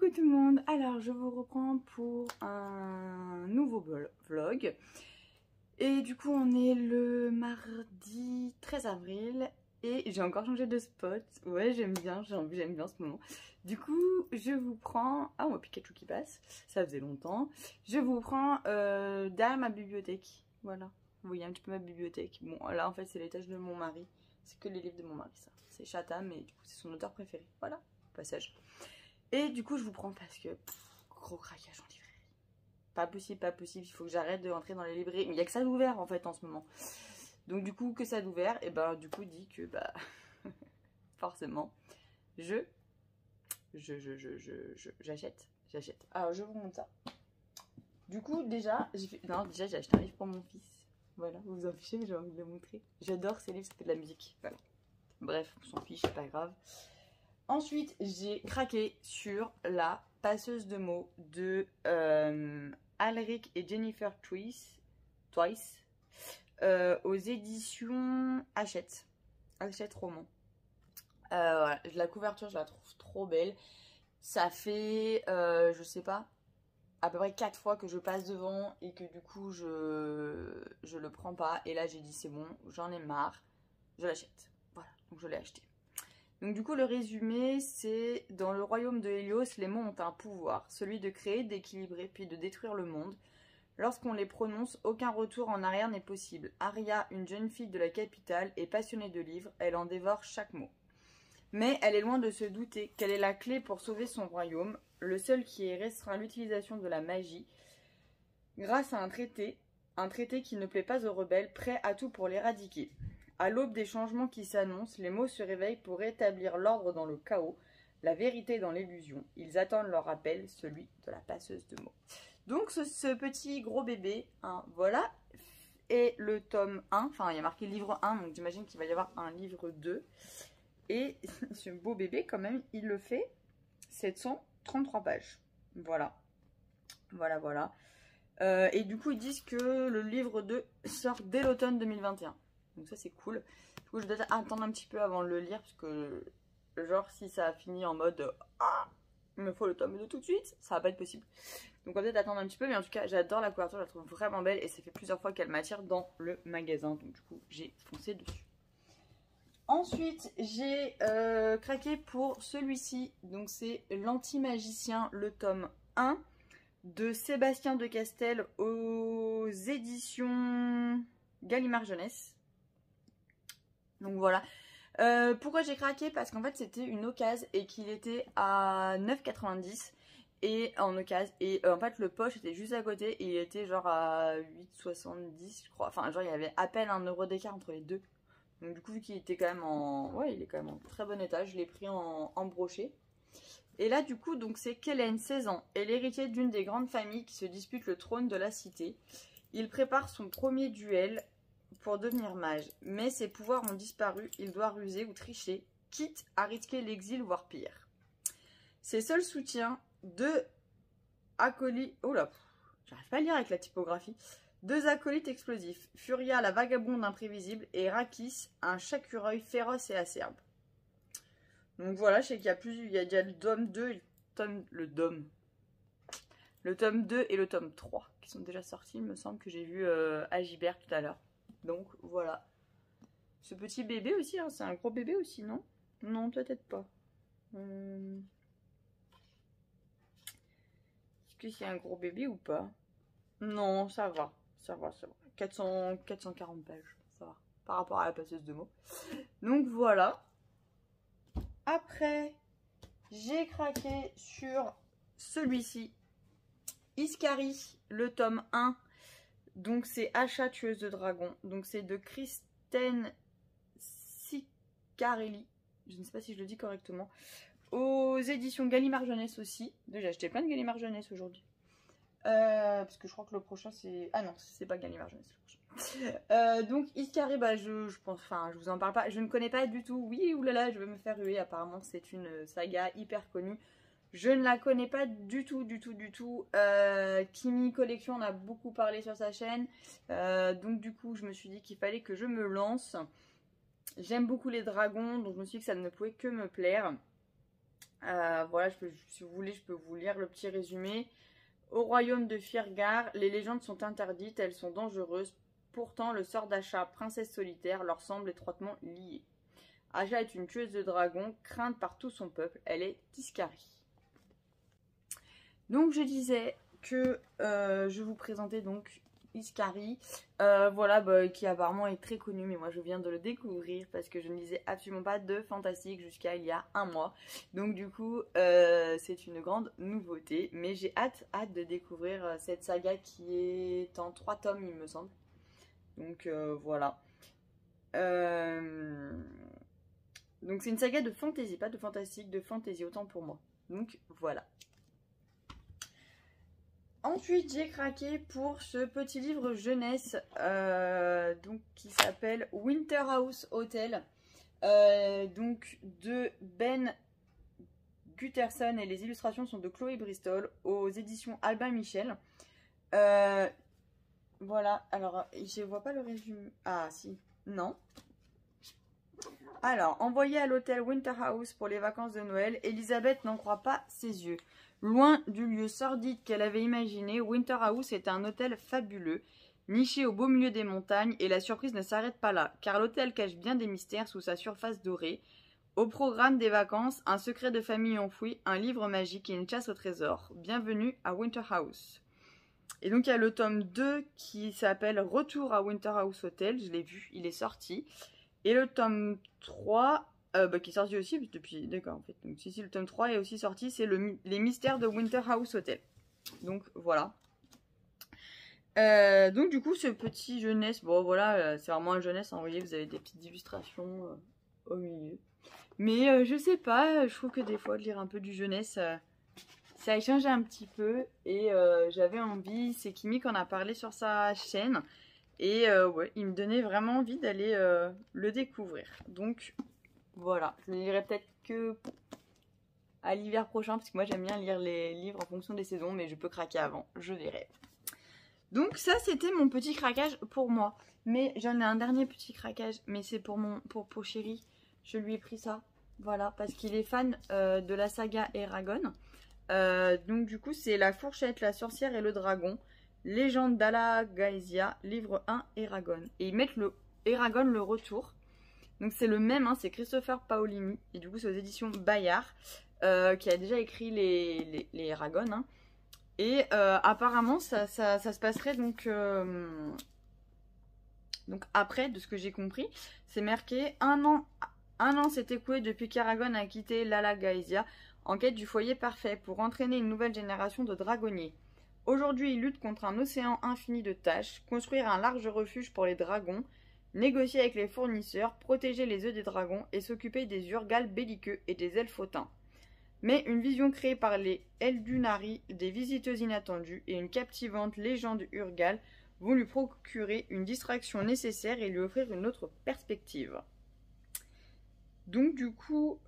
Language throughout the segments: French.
Coucou tout le monde, alors je vous reprends pour un nouveau vlog et du coup on est le mardi 13 avril et j'ai encore changé de spot. Ouais, j'aime bien, j'aime bien ce moment. Du coup je vous prends, ah mon Pikachu qui passe, ça faisait longtemps. Je vous prends derrière ma bibliothèque, voilà, vous voyez un petit peu ma bibliothèque. Bon là en fait c'est l'étage de mon mari, c'est que les livres de mon mari ça, c'est Chatham et du coup c'est son auteur préféré, voilà, passage. Et du coup, je vous prends parce que gros craquage en librairie. Pas possible, pas possible. Il faut que j'arrête de rentrer dans les librairies. Mais il n'y a que ça d'ouvert en fait en ce moment. Donc du coup, que ça d'ouvert, et ben du coup, dit que bah forcément, j'achète. Alors je vous montre ça. Du coup, déjà, j'ai acheté un livre pour mon fils. Voilà, vous vous en fichez, mais j'ai envie de le montrer. J'adore ces livres, ça fait de la musique. Voilà. Bref, on s'en fiche, c'est pas grave. Ensuite, j'ai craqué sur la passeuse de mots de Alric et Jennifer Twice aux éditions Hachette Roman. Voilà, la couverture, je la trouve trop belle. Ça fait, je sais pas, à peu près 4 fois que je passe devant et que du coup, je le prends pas. Et là, j'ai dit, c'est bon, j'en ai marre, je l'achète. Voilà, donc je l'ai acheté. Donc du coup le résumé c'est: dans le royaume de Hélios, les mots ont un pouvoir, celui de créer, d'équilibrer puis de détruire le monde. Lorsqu'on les prononce, aucun retour en arrière n'est possible. Aria, une jeune fille de la capitale, est passionnée de livres, elle en dévore chaque mot. Mais elle est loin de se douter qu'elle est la clé pour sauver son royaume, le seul qui ait restreint l'utilisation de la magie grâce à un traité qui ne plaît pas aux rebelles, prêts à tout pour l'éradiquer. À l'aube des changements qui s'annoncent, les mots se réveillent pour rétablir l'ordre dans le chaos, la vérité dans l'illusion. Ils attendent leur appel, celui de la passeuse de mots. Donc ce petit gros bébé, hein, voilà, est le tome 1. Enfin, il y a marqué livre 1, donc j'imagine qu'il va y avoir un livre 2. Et ce beau bébé, quand même, il le fait 733 pages. Voilà. Voilà, voilà. Et du coup, ils disent que le livre 2 sort dès l'automne 2021. Donc ça c'est cool. Du coup je dois attendre un petit peu avant de le lire parce que genre si ça a fini en mode ah, il me faut le tome 2 tout de suite, ça va pas être possible. Donc on va peut-être attendre un petit peu, mais en tout cas j'adore la couverture, je la trouve vraiment belle et ça fait plusieurs fois qu'elle m'attire dans le magasin. Donc du coup j'ai foncé dessus. Ensuite j'ai craqué pour celui-ci, donc c'est L'Anti-Magicien, le tome 1 de Sébastien de Castel aux éditions Gallimard Jeunesse. Donc voilà. Pourquoi j'ai craqué? Parce qu'en fait c'était une occasion et qu'il était à 9,90 et en occasion. Et en fait le poche était juste à côté et il était genre à 8,70 je crois. Enfin genre il y avait à peine 1 euro d'écart entre les deux. Donc du coup vu qu'il était quand même en... Ouais, il est quand même en très bon état, je l'ai pris en brochet. Et là du coup donc c'est Kellen, 16 ans, est l'héritier d'une des grandes familles qui se disputent le trône de la cité. Il prépare son premier duel pour devenir mage, mais ses pouvoirs ont disparu, il doit ruser ou tricher, quitte à risquer l'exil voire pire. Ses seuls soutiens, deux acolytes... Oh là, j'arrive pas à lire avec la typographie. Deux acolytes explosifs, Furia la vagabonde imprévisible et Rakis, un chacureuil féroce et acerbe. Donc voilà, je sais qu'il y a plus, il y a déjà le tome 2 et le tome 2 et le tome 3 qui sont déjà sortis, il me semble que j'ai vu à Gibert tout à l'heure. Donc voilà. Ce petit bébé aussi, hein, c'est un gros bébé aussi, non? Non, peut-être pas. Est-ce que c'est un gros bébé ou pas? Non, ça va. Ça va, ça va. 440 pages, ça va. Par rapport à la passeuse de mots. Donc voilà. Après, j'ai craqué sur celui-ci. Iskari, le tome 1. Donc c'est Achat tueuse de dragons. Donc c'est de Kristen Ciccarelli. Je ne sais pas si je le dis correctement. Aux éditions Gallimard Jeunesse aussi. J'ai acheté plein de Gallimard Jeunesse aujourd'hui. Parce que je crois que le prochain c'est... Ah non, c'est pas Gallimard Jeunesse le prochain. Donc Iskari, bah je pense... Enfin, je vous en parle pas. Je ne connais pas du tout. Oui, oulala, je vais me faire ruer. Apparemment c'est une saga hyper connue. Je ne la connais pas du tout. Kimi Collection en a beaucoup parlé sur sa chaîne. Donc du coup, je me suis dit qu'il fallait que je me lance. J'aime beaucoup les dragons, donc je me suis dit que ça ne pouvait que me plaire. Voilà, si vous voulez, je peux vous lire le petit résumé. Au royaume de Firgar, les légendes sont interdites, elles sont dangereuses. Pourtant, le sort d'Asha, princesse solitaire, leur semble étroitement lié. Asha est une tueuse de dragons, crainte par tout son peuple. Elle est Tiscari. Donc, je disais que je vous présentais donc Tiscari, voilà, qui apparemment est très connu, mais moi je viens de le découvrir parce que je ne lisais absolument pas de fantastique jusqu'à il y a un mois. Donc du coup, c'est une grande nouveauté, mais j'ai hâte de découvrir cette saga qui est en 3 tomes, il me semble. Donc voilà. Donc c'est une saga de fantasy, pas de fantastique, de fantasy, autant pour moi. Donc voilà. Ensuite, j'ai craqué pour ce petit livre jeunesse donc, qui s'appelle Winterhouse Hotel, donc de Ben Gutterson, et les illustrations sont de Chloé Bristol aux éditions Albin Michel. Voilà, alors je vois pas le résumé. Ah si, non. Alors, envoyée à l'hôtel Winterhouse pour les vacances de Noël, Elisabeth n'en croit pas ses yeux. Loin du lieu sordide qu'elle avait imaginé, Winterhouse est un hôtel fabuleux, niché au beau milieu des montagnes, et la surprise ne s'arrête pas là, car l'hôtel cache bien des mystères sous sa surface dorée. Au programme des vacances, un secret de famille enfoui, un livre magique et une chasse au trésor. Bienvenue à Winterhouse. Et donc il y a le tome 2 qui s'appelle Retour à Winterhouse Hotel, je l'ai vu, il est sorti. Et le tome 3, qui est sorti aussi depuis... D'accord, en fait. Donc si le tome 3 est aussi sorti, c'est les mystères de Winterhouse Hotel. Donc voilà. Donc du coup, ce petit jeunesse, bon voilà, c'est vraiment un jeunesse. Vous voyez, vous avez des petites illustrations au milieu. Mais je sais pas, je trouve que des fois, de lire un peu du jeunesse, ça échange un petit peu. Et j'avais envie, c'est Kimi qui en a parlé sur sa chaîne. Et ouais, il me donnait vraiment envie d'aller le découvrir. Donc voilà, je le lirai peut-être que à l'hiver prochain, parce que moi j'aime bien lire les livres en fonction des saisons, mais je peux craquer avant, je verrai. Donc ça c'était mon petit craquage pour moi. Mais j'en ai un dernier petit craquage, mais c'est pour Chéri. Je lui ai pris ça, voilà, parce qu'il est fan de la saga Eragon. Donc du coup c'est La Fourchette, la Sorcière et le Dragon. Légende d'Alagaësia, livre 1, Eragon. Et ils mettent le Eragon le retour. Donc c'est le même, hein, c'est Christopher Paolini. Et du coup c'est aux éditions Bayard, qui a déjà écrit les Eragon. Hein. Et apparemment ça se passerait donc après, de ce que j'ai compris. C'est marqué un an s'est écoulé depuis qu'Eragon a quitté l'Alagaësia en quête du foyer parfait pour entraîner une nouvelle génération de dragonniers. Aujourd'hui, il lutte contre un océan infini de tâches, construire un large refuge pour les dragons, négocier avec les fournisseurs, protéger les œufs des dragons et s'occuper des Urgals belliqueux et des Elfotins. Mais une vision créée par les Eldunari, des visiteuses inattendues et une captivante légende Urgal vont lui procurer une distraction nécessaire et lui offrir une autre perspective. Donc du coup...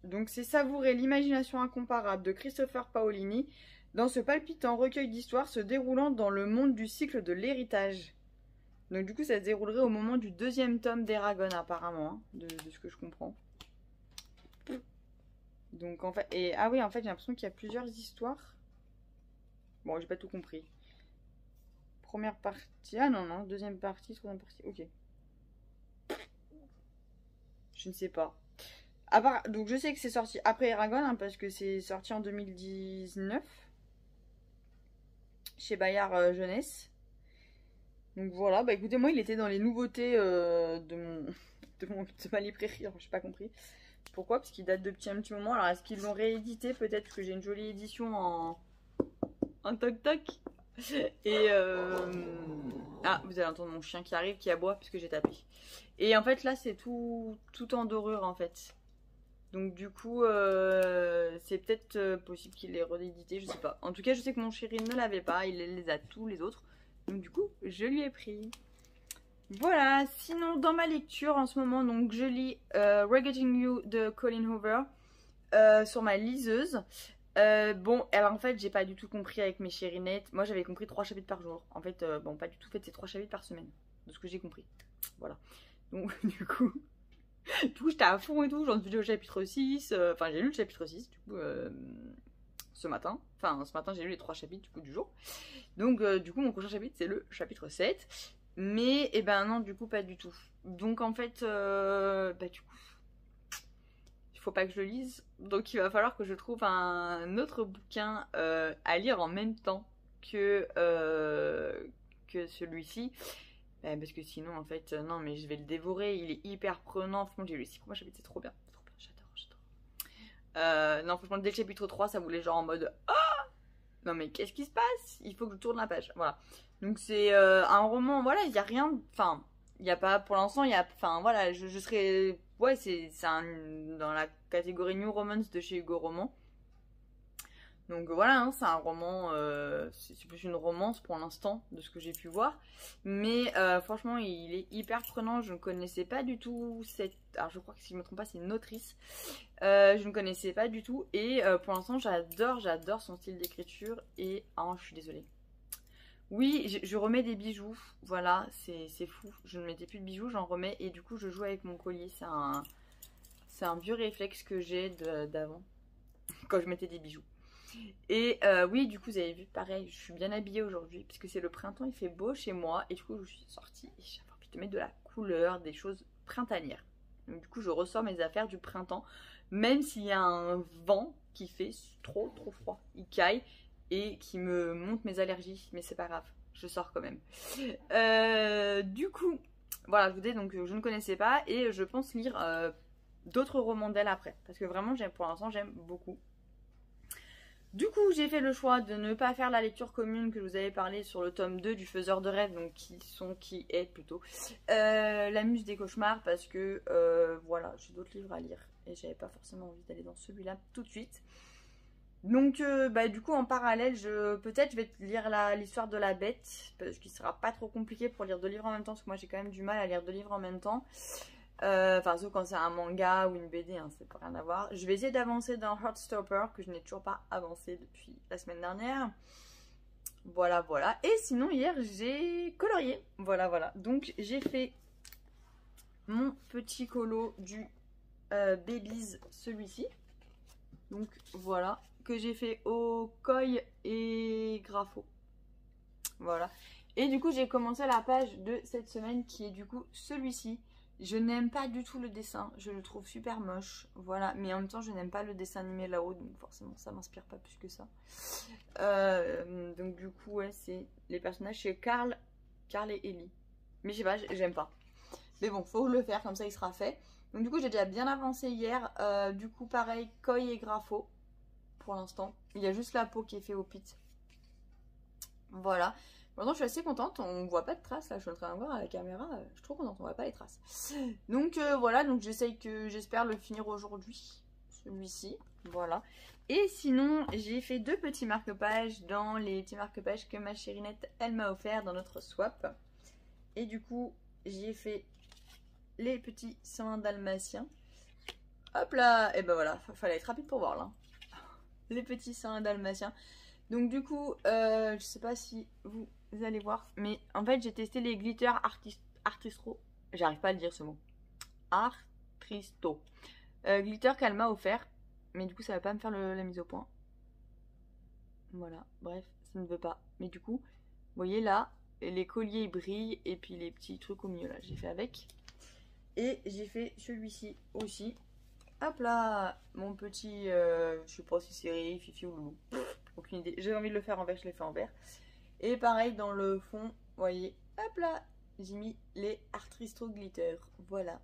Donc c'est savourer l'imagination incomparable de Christopher Paolini dans ce palpitant recueil d'histoires se déroulant dans le monde du cycle de l'héritage. Donc du coup ça se déroulerait au moment du 2e tome d'Eragon apparemment, hein, de ce que je comprends. Donc en fait, ah oui en fait j'ai l'impression qu'il y a plusieurs histoires. Bon j'ai pas tout compris. Première partie, ah non, 2e partie, 3e partie, ok. Je ne sais pas. Donc je sais que c'est sorti après Eragon, hein, parce que c'est sorti en 2019 chez Bayard Jeunesse. Donc voilà, bah écoutez, moi il était dans les nouveautés de ma librairie, alors j'ai pas compris pourquoi, parce qu'il date depuis un petit moment. Alors est-ce qu'ils l'ont réédité peut-être, parce que j'ai une jolie édition en toc-toc. Et ah, vous allez entendre mon chien qui arrive, qui aboie parce que j'ai tapé. Et en fait là c'est tout en dorure en fait. Donc du coup, c'est peut-être possible qu'il l'ait réédité, je sais pas. En tout cas, je sais que mon chéri ne l'avait pas, il les a tous les autres. Donc du coup, je lui ai pris. Voilà, sinon dans ma lecture en ce moment, donc je lis Regretting You de Colleen Hoover sur ma liseuse. Bon, alors en fait, j'ai pas du tout compris avec mes chérinettes. Moi, j'avais compris 3 chapitres par jour. En fait, bon, pas du tout, en fait, c'est 3 chapitres par semaine, de ce que j'ai compris. Voilà. Donc du coup... Du coup, j'étais à fond et tout, j'en suis au chapitre 6. Enfin, j'ai lu le chapitre 6, du coup, ce matin. Enfin, ce matin, j'ai lu les 3 chapitres, du coup, du jour. Donc, du coup, mon prochain chapitre, c'est le chapitre 7. Mais, eh ben non, du coup, pas du tout. Donc, en fait, bah, du coup, il faut pas que je le lise. Donc, il va falloir que je trouve un autre bouquin à lire en même temps que celui-ci. Parce que sinon, en fait, non, mais je vais le dévorer. Il est hyper prenant. Franchement, j'ai lu les 6 premiers chapitres, c'est trop bien. C'est trop bien, j'adore. Non, franchement, dès le chapitre 3, ça voulait genre en mode ah, non, mais qu'est-ce qui se passe? Il faut que je tourne la page. Voilà. Donc, c'est un roman, voilà, il n'y a rien. Enfin, il n'y a pas, pour l'instant, il y a. Enfin, voilà, je serais. Ouais, c'est dans la catégorie New Romance de chez Hugo Roman. Donc voilà, hein, c'est un roman, c'est plus une romance pour l'instant, de ce que j'ai pu voir. Mais franchement, il est hyper prenant. Je ne connaissais pas du tout cette... Alors je crois que si je ne me trompe pas, c'est une autrice. Je ne connaissais pas du tout. Et pour l'instant, j'adore son style d'écriture. Et... Oh, je suis désolée. Oui, je remets des bijoux. Voilà, c'est fou. Je ne mettais plus de bijoux, j'en remets. Et du coup, je joue avec mon collier. C'est un vieux réflexe que j'ai d'avant, quand je mettais des bijoux. Et oui, du coup, vous avez vu, pareil, je suis bien habillée aujourd'hui, puisque c'est le printemps, il fait beau chez moi. Et du coup, je suis sortie et j'avais envie de mettre de la couleur, des choses printanières. Donc du coup, je ressors mes affaires du printemps, même s'il y a un vent qui fait trop froid. Il caille et qui me monte mes allergies, mais c'est pas grave, je sors quand même. Du coup, voilà, je vous dis, donc je ne connaissais pas et je pense lire d'autres romans d'elle après. Parce que vraiment, pour l'instant, j'aime beaucoup. Du coup, j'ai fait le choix de ne pas faire la lecture commune que je vous avais parlé sur le tome 2 du Faiseur de rêves, donc qui est plutôt La Muse des cauchemars, parce que voilà, j'ai d'autres livres à lire et j'avais pas forcément envie d'aller dans celui-là tout de suite. Donc, bah, du coup, en parallèle, peut-être je vais lire l'histoire de la bête, parce qu'il sera pas trop compliqué pour lire 2 livres en même temps, parce que moi j'ai quand même du mal à lire 2 livres en même temps. Enfin, sauf quand c'est un manga ou une BD, hein, c'est pas rien à voir. Je vais essayer d'avancer dans Heartstopper, que je n'ai toujours pas avancé depuis la semaine dernière. Voilà, voilà. Et sinon, hier, j'ai colorié. Voilà, voilà. Donc, j'ai fait mon petit colo du Babies, celui-ci. Donc, voilà. Que j'ai fait au Koi et Grapho. Voilà. Et du coup, j'ai commencé la page de cette semaine qui est du coup celui-ci. Je n'aime pas du tout le dessin, je le trouve super moche, voilà, mais en même temps je n'aime pas le dessin animé là-haut, donc forcément ça m'inspire pas plus que ça. Donc du coup ouais, c'est les personnages, c'est Carl et Ellie. Mais je sais pas, j'aime pas. Mais bon, faut le faire, comme ça il sera fait. Donc du coup j'ai déjà bien avancé hier, du coup pareil, Koi et Grapho, pour l'instant. Il y a juste la peau qui est faite au pit. Voilà. Maintenant, je suis assez contente. On voit pas de traces là. Je suis en train de voir à la caméra. Je suis trop contente. On voit pas les traces. Donc voilà. Donc j'espère le finir aujourd'hui. Celui-ci. Voilà. Et sinon, j'ai fait 2 petits marque-pages dans les petits marque-pages que ma chérinette elle m'a offert dans notre swap. Et du coup, j'ai fait les petits seins dalmatiens. Hop là. Et ben voilà. Fallait être rapide pour voir là. Les petits seins dalmatiens. Donc du coup, je sais pas si vous allez voir, mais en fait j'ai testé les glitter Artistro. J'arrive pas à le dire ce mot. Artristo. Glitter qu'elle m'a offert, mais du coup ça va pas me faire la mise au point. Voilà, bref, ça ne veut pas. Mais du coup, vous voyez là, les colliers brillent et puis les petits trucs au milieu là, j'ai fait avec. Et j'ai fait celui-ci aussi. Hop là, mon petit, je sais pas si c'est Riri, Fifi ou Loulou. Aucune idée. J'ai envie de le faire en vert, je l'ai fait en vert. Et pareil dans le fond, vous voyez, hop là, j'ai mis les Artristo Glitter. Voilà.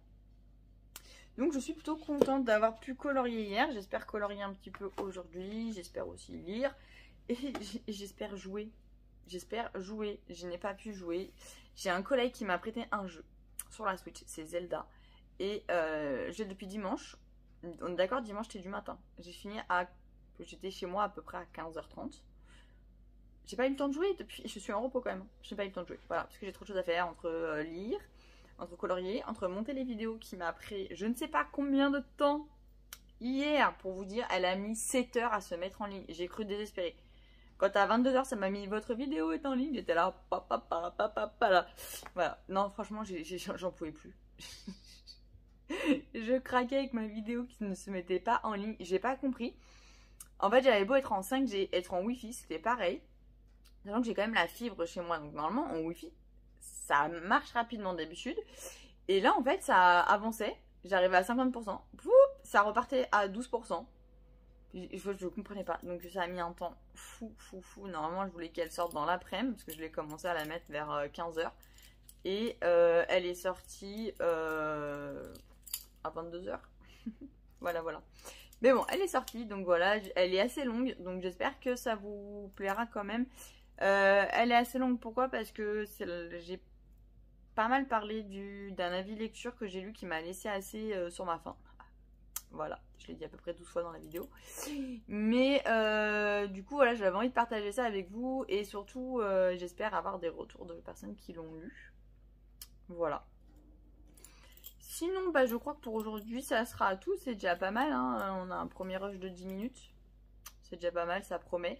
Donc je suis plutôt contente d'avoir pu colorier hier. J'espère colorier un petit peu aujourd'hui. J'espère aussi lire. Et j'espère jouer. J'espère jouer. Je n'ai pas pu jouer. J'ai un collègue qui m'a prêté un jeu sur la Switch. C'est Zelda. Et j'ai depuis dimanche. On est d'accord, dimanche c'était du matin. J'ai fini j'étais chez moi à peu près à 15h30. J'ai pas eu le temps de jouer depuis. Je suis en repos quand même. Je n'ai pas eu le temps de jouer. Voilà, parce que j'ai trop de choses à faire entre lire, entre colorier, entre monter les vidéos qui m'a pris je ne sais pas combien de temps. Hier, pour vous dire, elle a mis 7 heures à se mettre en ligne. J'ai cru désespérer. Quand à 22h, ça m'a mis votre vidéo est en ligne. J'étais là, là. Voilà. Non, franchement, j'en pouvais plus. Je craquais avec ma vidéo qui ne se mettait pas en ligne. J'ai pas compris. En fait, j'avais beau être en 5G, être en Wi-Fi, c'était pareil. Sachant que j'ai quand même la fibre chez moi. Donc normalement, en Wi-Fi, ça marche rapidement d'habitude. Et là, en fait, ça avançait. J'arrivais à 50%. Pouf, ça repartait à 12%. Je comprenais pas. Donc ça a mis un temps fou. Normalement, je voulais qu'elle sorte dans l'après-midi. Parce que je l'ai commencé à la mettre vers 15h. Et elle est sortie à 22h. Voilà. Mais bon, elle est sortie. Donc voilà, elle est assez longue. Donc j'espère que ça vous plaira quand même. Elle est assez longue. Pourquoi? Parce que j'ai pas mal parlé d'un avis lecture que j'ai lu qui m'a laissé assez sur ma faim. Voilà, je l'ai dit à peu près 12 fois dans la vidéo. Mais du coup, voilà, j'avais envie de partager ça avec vous. Et surtout, j'espère avoir des retours de personnes qui l'ont lu. Voilà. Sinon, bah, je crois que pour aujourd'hui, ça sera tout. C'est déjà pas mal. Hein. On a un premier rush de 10 minutes. C'est déjà pas mal, ça promet.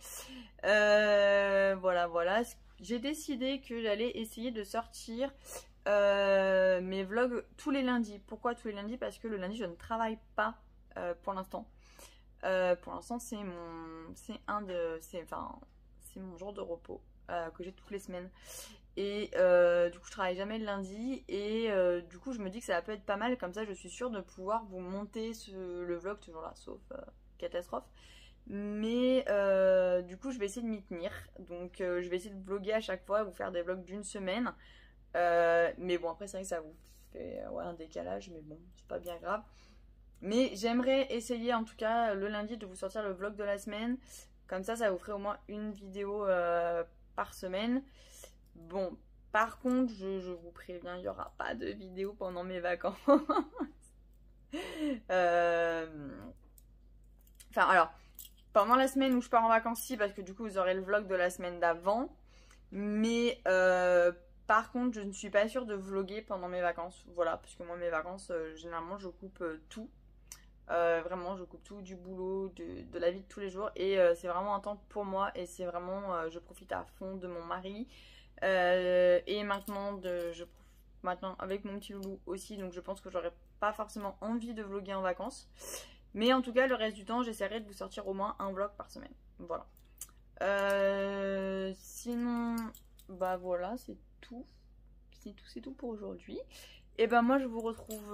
Voilà. J'ai décidé que j'allais essayer de sortir mes vlogs tous les lundis. Pourquoi tous les lundis? Parce que le lundi, je ne travaille pas pour l'instant. Pour l'instant, c'est mon jour de repos que j'ai toutes les semaines. Et du coup, je travaille jamais le lundi. Et du coup, je me dis que ça peut être pas mal. Comme ça, je suis sûre de pouvoir vous monter le vlog toujours là, sauf catastrophe. Mais du coup, je vais essayer de m'y tenir. Donc, je vais essayer de vlogger à chaque fois, vous faire des vlogs d'une semaine. Mais bon, après, c'est vrai que ça vous fait un décalage. Mais bon, c'est pas bien grave. Mais j'aimerais essayer en tout cas le lundi de vous sortir le vlog de la semaine. Comme ça vous ferait au moins une vidéo par semaine. Bon, par contre, je vous préviens, il n'y aura pas de vidéo pendant mes vacances. Alors, pendant la semaine où je pars en vacances, si, parce que du coup, vous aurez le vlog de la semaine d'avant. Mais par contre, je ne suis pas sûre de vlogger pendant mes vacances. Voilà, parce que moi, mes vacances, généralement, je coupe tout. Vraiment, je coupe tout du boulot, de la vie de tous les jours. Et c'est vraiment un temps pour moi. Et c'est vraiment, je profite à fond de mon mari. Et maintenant, maintenant avec mon petit loulou aussi. Donc je pense que j'aurais pas forcément envie de vlogger en vacances. Mais en tout cas, le reste du temps, j'essaierai de vous sortir au moins un vlog par semaine. Voilà. Sinon, bah voilà, c'est tout. C'est tout pour aujourd'hui. Et ben moi, je vous retrouve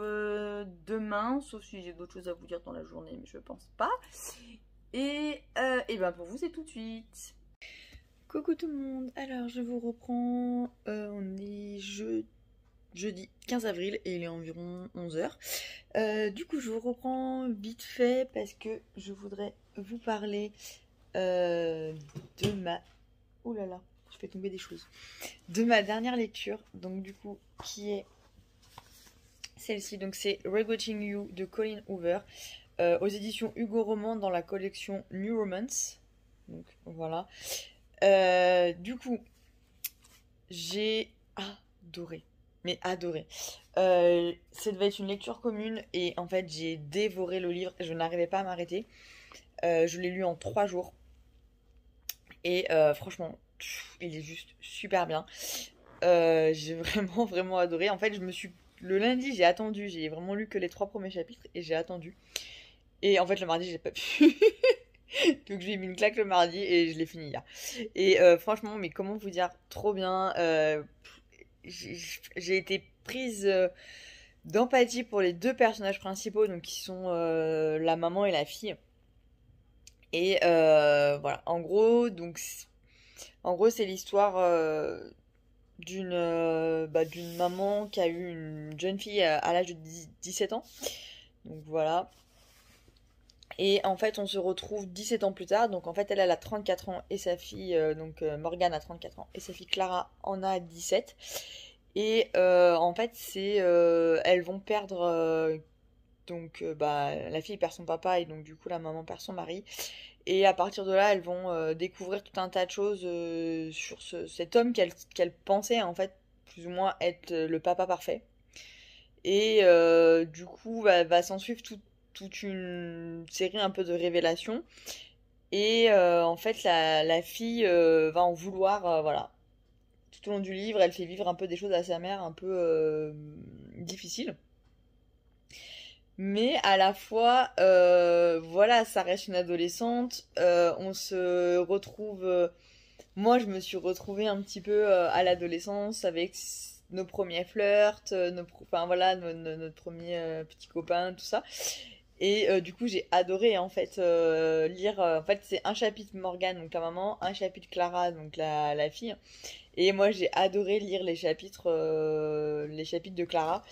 demain. Sauf si j'ai d'autres choses à vous dire dans la journée, mais je pense pas. Et ben pour vous, c'est tout de suite. Coucou tout le monde, alors je vous reprends, on est jeudi 15 avril et il est environ 11h. Du coup je vous reprends vite fait parce que je voudrais vous parler de ma... Ouh là là, je fais tomber des choses. De ma dernière lecture, donc du coup qui est celle-ci, donc c'est Regretting You de Colleen Hoover, aux éditions Hugo Roman dans la collection New Romance. Donc voilà. Du coup, j'ai adoré, mais adoré. Ça devait être une lecture commune et en fait j'ai dévoré le livre, je n'arrivais pas à m'arrêter. Je l'ai lu en 3 jours et franchement, il est juste super bien. J'ai vraiment adoré. En fait, le lundi j'ai attendu, j'ai vraiment lu que les 3 premiers chapitres et j'ai attendu. Et en fait le mardi j'ai pas pu. Donc je lui ai mis une claque le mardi et je l'ai fini hier. Et franchement, mais comment vous dire, trop bien. J'ai été prise d'empathie pour les 2 personnages principaux, donc qui sont la maman et la fille. Et voilà, en gros, c'est l'histoire d'une maman qui a eu une jeune fille à l'âge de 17 ans. Donc voilà. Et en fait, on se retrouve 17 ans plus tard. Donc en fait, elle a 34 ans et sa fille, Morgane a 34 ans et sa fille Clara en a 17. Et en fait, elles vont perdre. La fille perd son papa et donc du coup, la maman perd son mari. Et à partir de là, elles vont découvrir tout un tas de choses sur cet homme qu'elles pensaient en fait plus ou moins être le papa parfait. Et du coup, va s'en suivre toute une série un peu de révélations. Et en fait, la fille va en vouloir, voilà. Tout au long du livre, elle fait vivre un peu des choses à sa mère un peu difficiles. Mais à la fois, voilà, ça reste une adolescente. On se retrouve. Moi, je me suis retrouvée un petit peu à l'adolescence avec nos premiers flirts, enfin voilà, notre premier petit copain, tout ça. Et du coup, j'ai adoré en fait lire. En fait, c'est un chapitre Morgane, donc la maman, un chapitre Clara, donc la fille. Et moi, j'ai adoré lire les chapitres de Clara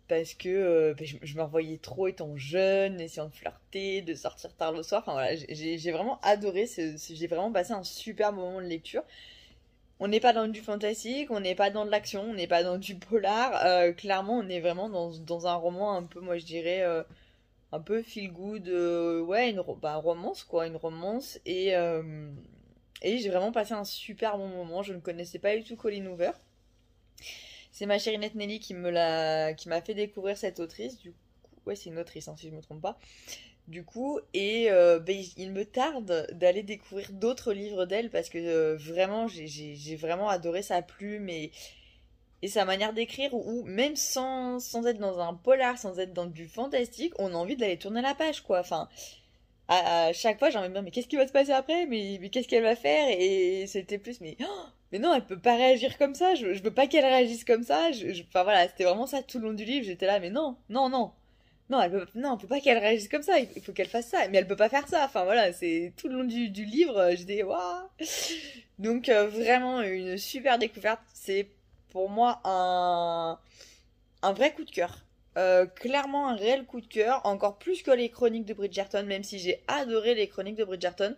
parce que je me revoyais trop étant jeune, essayant de flirter, de sortir tard le soir. Enfin voilà, j'ai vraiment adoré, j'ai vraiment passé un super moment de lecture. On n'est pas dans du fantastique, on n'est pas dans de l'action, on n'est pas dans du polar. Clairement, on est vraiment dans un roman un peu, moi je dirais, un peu feel good. Ouais, bah, romance quoi, une romance. Et j'ai vraiment passé un super bon moment. Je ne connaissais pas du tout Colleen Hoover. C'est ma chérinette Nelly qui m'a fait découvrir cette autrice. Du coup, ouais, c'est une autrice, hein, si je me trompe pas. Du coup, et ben, il me tarde d'aller découvrir d'autres livres d'elle parce que vraiment, j'ai vraiment adoré sa plume et sa manière d'écrire, ou même sans être dans un polar, sans être dans du fantastique, on a envie d'aller tourner la page, quoi. Enfin, à chaque fois, j'ai envie de me dire, mais qu'est-ce qui va se passer après? Mais qu'est-ce qu'elle va faire? Et c'était plus, mais non, elle peut pas réagir comme ça, je veux pas qu'elle réagisse comme ça. Enfin voilà, c'était vraiment ça tout le long du livre, j'étais là, mais non, non, non. Non, non, on peut pas qu'elle réagisse comme ça, il faut qu'elle fasse ça. Mais elle peut pas faire ça. Enfin voilà, c'est tout le long du livre, j'étais waouh. Donc vraiment une super découverte. C'est pour moi un vrai coup de cœur. Clairement un réel coup de cœur, encore plus que les chroniques de Bridgerton, même si j'ai adoré les chroniques de Bridgerton,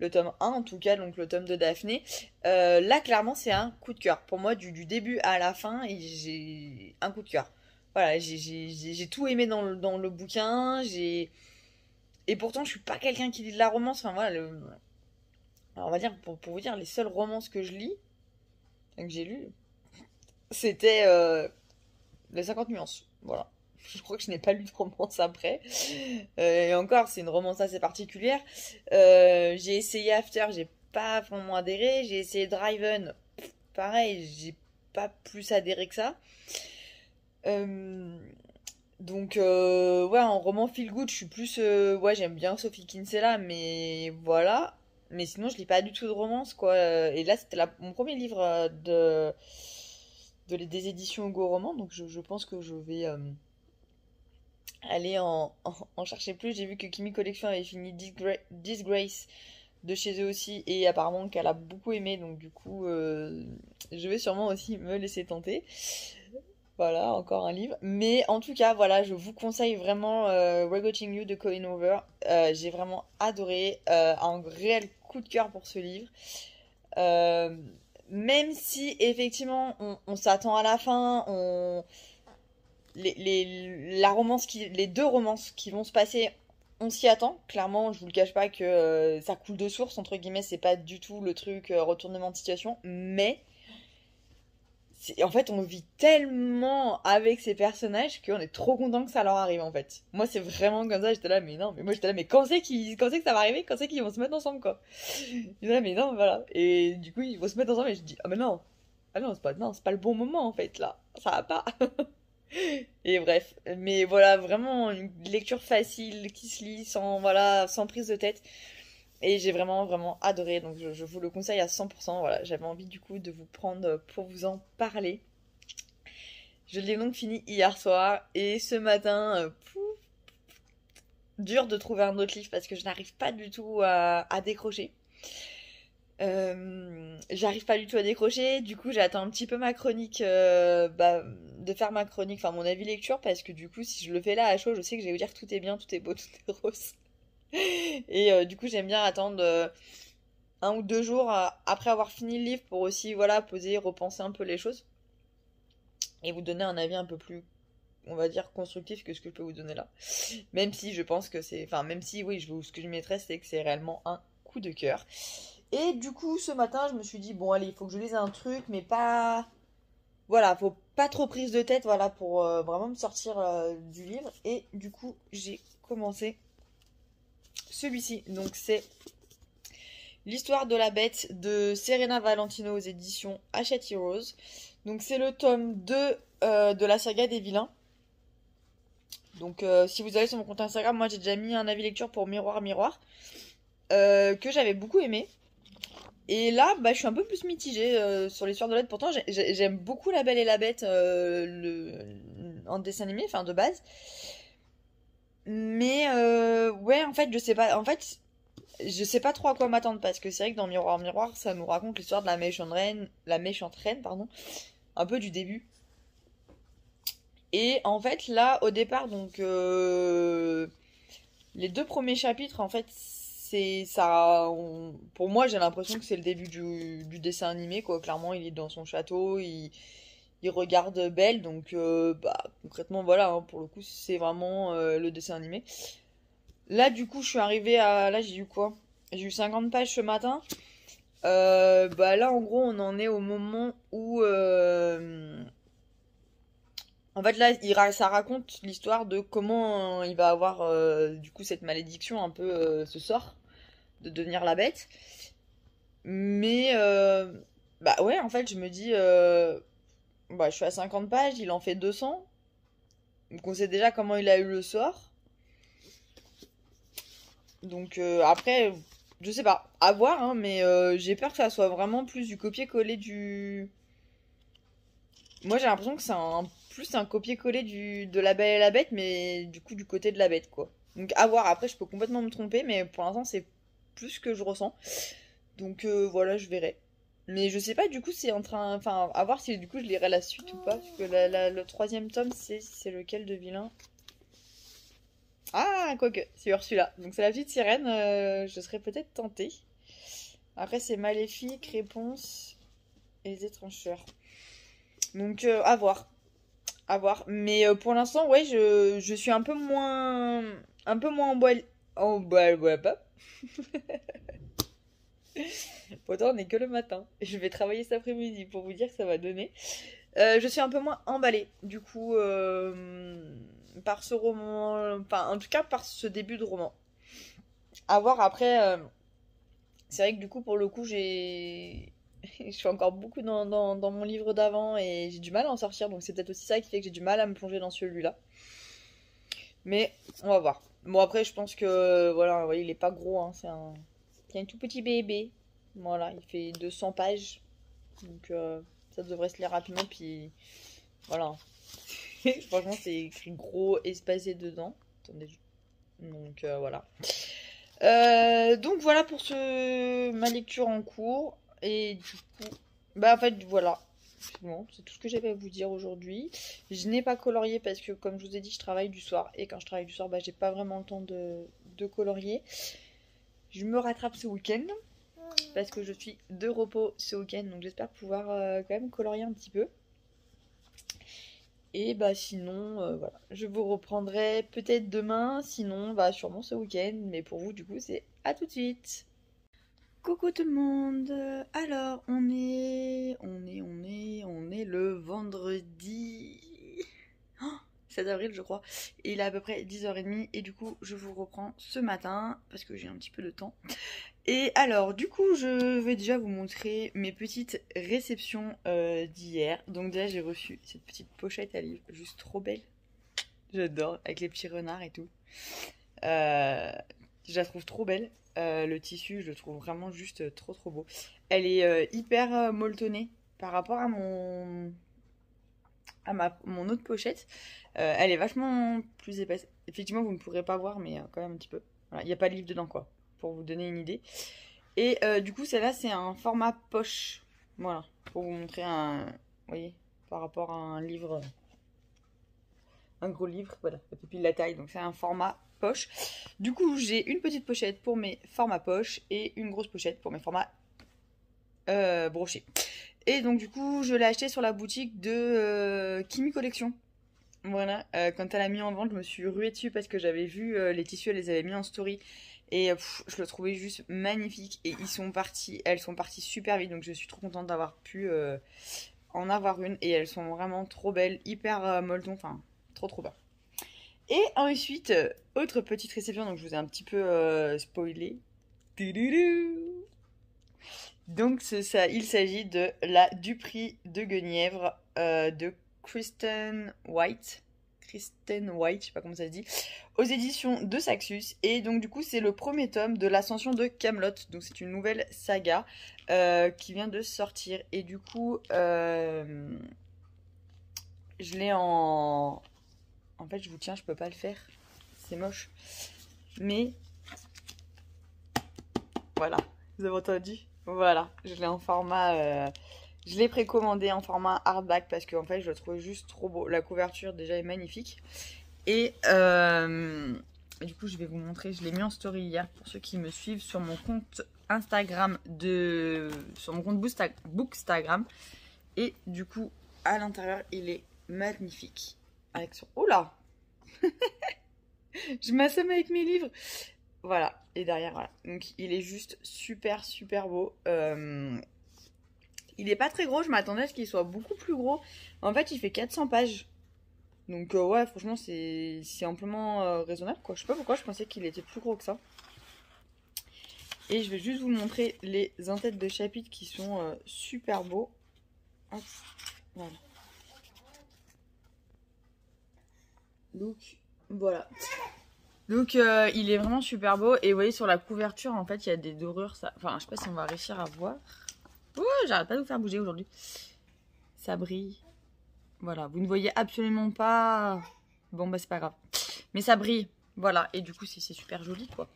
le tome 1 en tout cas, donc le tome de Daphné. Là clairement c'est un coup de cœur. Pour moi du début à la fin, j'ai un coup de cœur. Voilà, j'ai tout aimé dans le bouquin, et pourtant je suis pas quelqu'un qui lit de la romance, enfin voilà, alors, on va dire, pour vous dire, les seules romances que je lis, enfin, que j'ai lues, c'était les 50 nuances. Voilà. Je crois que je n'ai pas lu de romance après. Et encore, c'est une romance assez particulière. J'ai essayé After, j'ai pas vraiment adhéré. J'ai essayé Driven, pareil, j'ai pas plus adhéré que ça. Euh, donc, ouais, en roman feel good, je suis plus. Ouais, j'aime bien Sophie Kinsella, mais voilà. Mais sinon, je lis pas du tout de romance, quoi. Et là, c'était mon premier livre des éditions Hugo Roman, donc je pense que je vais aller en chercher plus. J'ai vu que Kimi Collection avait fini Disgrace de chez eux aussi, et apparemment qu'elle a beaucoup aimé, donc du coup, je vais sûrement aussi me laisser tenter. Voilà, encore un livre. Mais en tout cas, voilà, je vous conseille vraiment Regretting You de Colleen Hoover. J'ai vraiment adoré, un réel coup de cœur pour ce livre. Euh, Même si effectivement on s'attend à la fin, les deux romances qui vont se passer, on s'y attend. Clairement, je vous le cache pas que ça coule de source, entre guillemets, c'est pas du tout le truc retournement de situation, mais en fait, on vit tellement avec ces personnages qu'on est trop content que ça leur arrive en fait. Moi, c'est vraiment comme ça. J'étais là, mais non, mais moi j'étais là, mais quand c'est que ça va arriver? Quand c'est qu'ils vont se mettre ensemble quoi? J'étais là, mais non, voilà. Et du coup, ils vont se mettre ensemble et je dis, ah mais non, ah non, c'est pas le bon moment en fait là. Ça va pas. Et bref, mais voilà, vraiment une lecture facile qui se lit sans voilà, sans prise de tête. Et j'ai vraiment, vraiment adoré, donc je vous le conseille à 100%. Voilà, j'avais envie du coup de vous prendre pour vous en parler. Je l'ai donc fini hier soir, et ce matin, dur de trouver un autre livre parce que je n'arrive pas du tout à décrocher. J'arrive pas du tout à décrocher, du coup j'attends un petit peu ma chronique, de faire ma chronique, enfin mon avis lecture, parce que du coup si je le fais là à chaud, je sais que je vais vous dire tout est bien, tout est beau, tout est rose. Et du coup j'aime bien attendre un ou deux jours après avoir fini le livre pour aussi voilà poser, repenser un peu les choses et vous donner un avis un peu plus, on va dire, constructif que ce que je peux vous donner là. Même si je pense que c'est, enfin même si oui, ce que je mettrais c'est que c'est réellement un coup de cœur. Et du coup ce matin je me suis dit bon allez il faut que je lise un truc mais pas, voilà, faut pas trop prise de tête voilà pour vraiment me sortir du livre. Et du coup j'ai commencé celui-ci, donc c'est L'histoire de la bête de Serena Valentino aux éditions Hachette Heroes. Donc c'est le tome 2 de la saga des vilains. Donc si vous allez sur mon compte Instagram, moi j'ai déjà mis un avis lecture pour Miroir Miroir, que j'avais beaucoup aimé. Et là, bah, je suis un peu plus mitigée sur l'histoire de l'aide. Pourtant, j'aime beaucoup La Belle et la Bête en dessin animé, enfin de base. Mais ouais, en fait, je sais pas. En fait, je sais pas trop à quoi m'attendre parce que c'est vrai que dans Miroir Miroir, ça nous raconte l'histoire de la méchante reine, pardon, un peu du début. Et en fait, là, au départ, donc les deux premiers chapitres, en fait, c'est ça. Pour moi, j'ai l'impression que c'est le début du dessin animé, quoi. Clairement, il est dans son château, il regarde Belle, donc bah, concrètement, voilà, hein, pour le coup, c'est vraiment le dessin animé. Là, du coup, je suis arrivée à. Là, j'ai eu quoi? J'ai eu 50 pages ce matin. Bah là, en gros, on en est au moment où. En fait, là, ça raconte l'histoire de comment il va avoir du coup cette malédiction, un peu ce sort de devenir la bête. Mais bah ouais, en fait, je me dis, bah je suis à 50 pages, il en fait 200. Donc on sait déjà comment il a eu le sort. Donc après, je sais pas, à voir, hein, mais j'ai peur que ça soit vraiment plus du copier-coller du. Moi j'ai l'impression que c'est plus un copier-coller de La Belle et la Bête, mais du coup du côté de la bête, quoi. Donc à voir, après je peux complètement me tromper, mais pour l'instant c'est plus ce que je ressens. Donc voilà, je verrai. Mais je sais pas du coup c'est en train. Enfin, à voir si du coup je lirai la suite ou pas. Parce que le troisième tome, c'est lequel de vilain? Ah, quoique, c'est Ursula. Donc c'est la petite sirène, je serais peut-être tentée. Après c'est Maléfique, Réponse et les étrancheurs. Donc à voir. À voir. Mais pour l'instant, ouais, je suis un peu moins. Un peu moins emballée. Ouais, pas. Pourtant, on n'est que le matin. Je vais travailler cet après-midi pour vous dire que ça va donner. Je suis un peu moins emballée, du coup, par ce roman. Enfin, en tout cas, par ce début de roman. À voir après. C'est vrai que du coup, pour le coup, j'ai. Je suis encore beaucoup dans mon livre d'avant et j'ai du mal à en sortir. Donc, c'est peut-être aussi ça qui fait que j'ai du mal à me plonger dans celui-là. Mais on va voir. Bon, après, je pense que. Voilà, vous voyez, il est pas gros, hein. C'est un tout petit bébé. Voilà, il fait 200 pages. Donc, ça devrait se lire rapidement. Puis, voilà. Franchement, c'est écrit gros, espacé dedans. Attendez. Donc, voilà. Donc, voilà pour ma lecture en cours. Et du coup, bah, en fait, voilà. Bon, c'est tout ce que j'avais à vous dire aujourd'hui. Je n'ai pas colorié parce que, comme je vous ai dit, je travaille du soir. Et quand je travaille du soir, bah, j'ai pas vraiment le temps de colorier. Je me rattrape ce week-end parce que je suis de repos ce week-end. Donc j'espère pouvoir quand même colorier un petit peu. Et bah sinon, voilà. Je vous reprendrai peut-être demain. Sinon, bah sûrement ce week-end. Mais pour vous, du coup, c'est à tout de suite. Coucou tout le monde. Alors, on est le vendredi 7 avril, je crois. Et il est à peu près 10h30. Et du coup, je vous reprends ce matin parce que j'ai un petit peu de temps. Et alors, du coup, je vais déjà vous montrer mes petites réceptions d'hier. Donc déjà, j'ai reçu cette petite pochette à livres, juste trop belle. J'adore, avec les petits renards et tout. Je la trouve trop belle. Le tissu, je le trouve vraiment juste trop trop beau. Elle est hyper molletonnée par rapport à mon autre pochette. Elle est vachement plus épaisse. Effectivement, vous ne pourrez pas voir, mais quand même un petit peu. Voilà, il n'y a pas de livre dedans, quoi, pour vous donner une idée. Et du coup, celle-là, c'est un format poche. Voilà, pour vous montrer un. Vous voyez, par rapport à un livre. Un gros livre, voilà, ça fait pile la taille, donc c'est un format poche. Du coup, j'ai une petite pochette pour mes formats poche et une grosse pochette pour mes formats brochés. Et donc, du coup, je l'ai acheté sur la boutique de Kimi Collection. Voilà, quand elle a mis en vente, je me suis ruée dessus parce que j'avais vu les tissus, elle les avait mis en story. Et je le trouvais juste magnifique. Et elles sont parties super vite. Donc je suis trop contente d'avoir pu en avoir une. Et elles sont vraiment trop belles, hyper molleton. Enfin, trop trop bien. Et ensuite, autre petite réception. Donc je vous ai un petit peu spoilé. Donc il s'agit du prix de Guenièvre de Kristen White. Kristen White, je sais pas comment ça se dit, aux éditions de Saxus. Et donc du coup c'est le premier tome de l'ascension de Camelot. Donc c'est une nouvelle saga qui vient de sortir. Et du coup je l'ai en... En fait je vous tiens, je peux pas le faire. C'est moche. Mais voilà, vous avez entendu? Voilà, je l'ai en format... Je l'ai précommandé en format hardback parce qu'en fait je le trouve juste trop beau. La couverture déjà est magnifique. Et du coup je vais vous montrer, je l'ai mis en story hier pour ceux qui me suivent sur mon compte Instagram sur mon compte Bookstagram. Et du coup à l'intérieur il est magnifique. Avec son... Oh là je m'assomme avec mes livres. Voilà, et derrière voilà. Donc il est juste super super beau. Il est pas très gros, je m'attendais à ce qu'il soit beaucoup plus gros. En fait, il fait 400 pages. Donc ouais, franchement, c'est amplement raisonnable, quoi. Je sais pas pourquoi, je pensais qu'il était plus gros que ça. Et je vais juste vous montrer les entêtes de chapitres qui sont super beaux. Hop, voilà. Donc, voilà. Donc, il est vraiment super beau. Et vous voyez, sur la couverture, en fait, il y a des dorures. Ça... Enfin, je sais pas si on va réussir à voir. Oh, j'arrête pas de vous faire bouger aujourd'hui. Ça brille. Voilà, vous ne voyez absolument pas. Bon, bah, c'est pas grave. Mais ça brille. Voilà, et du coup, c'est super joli, quoi.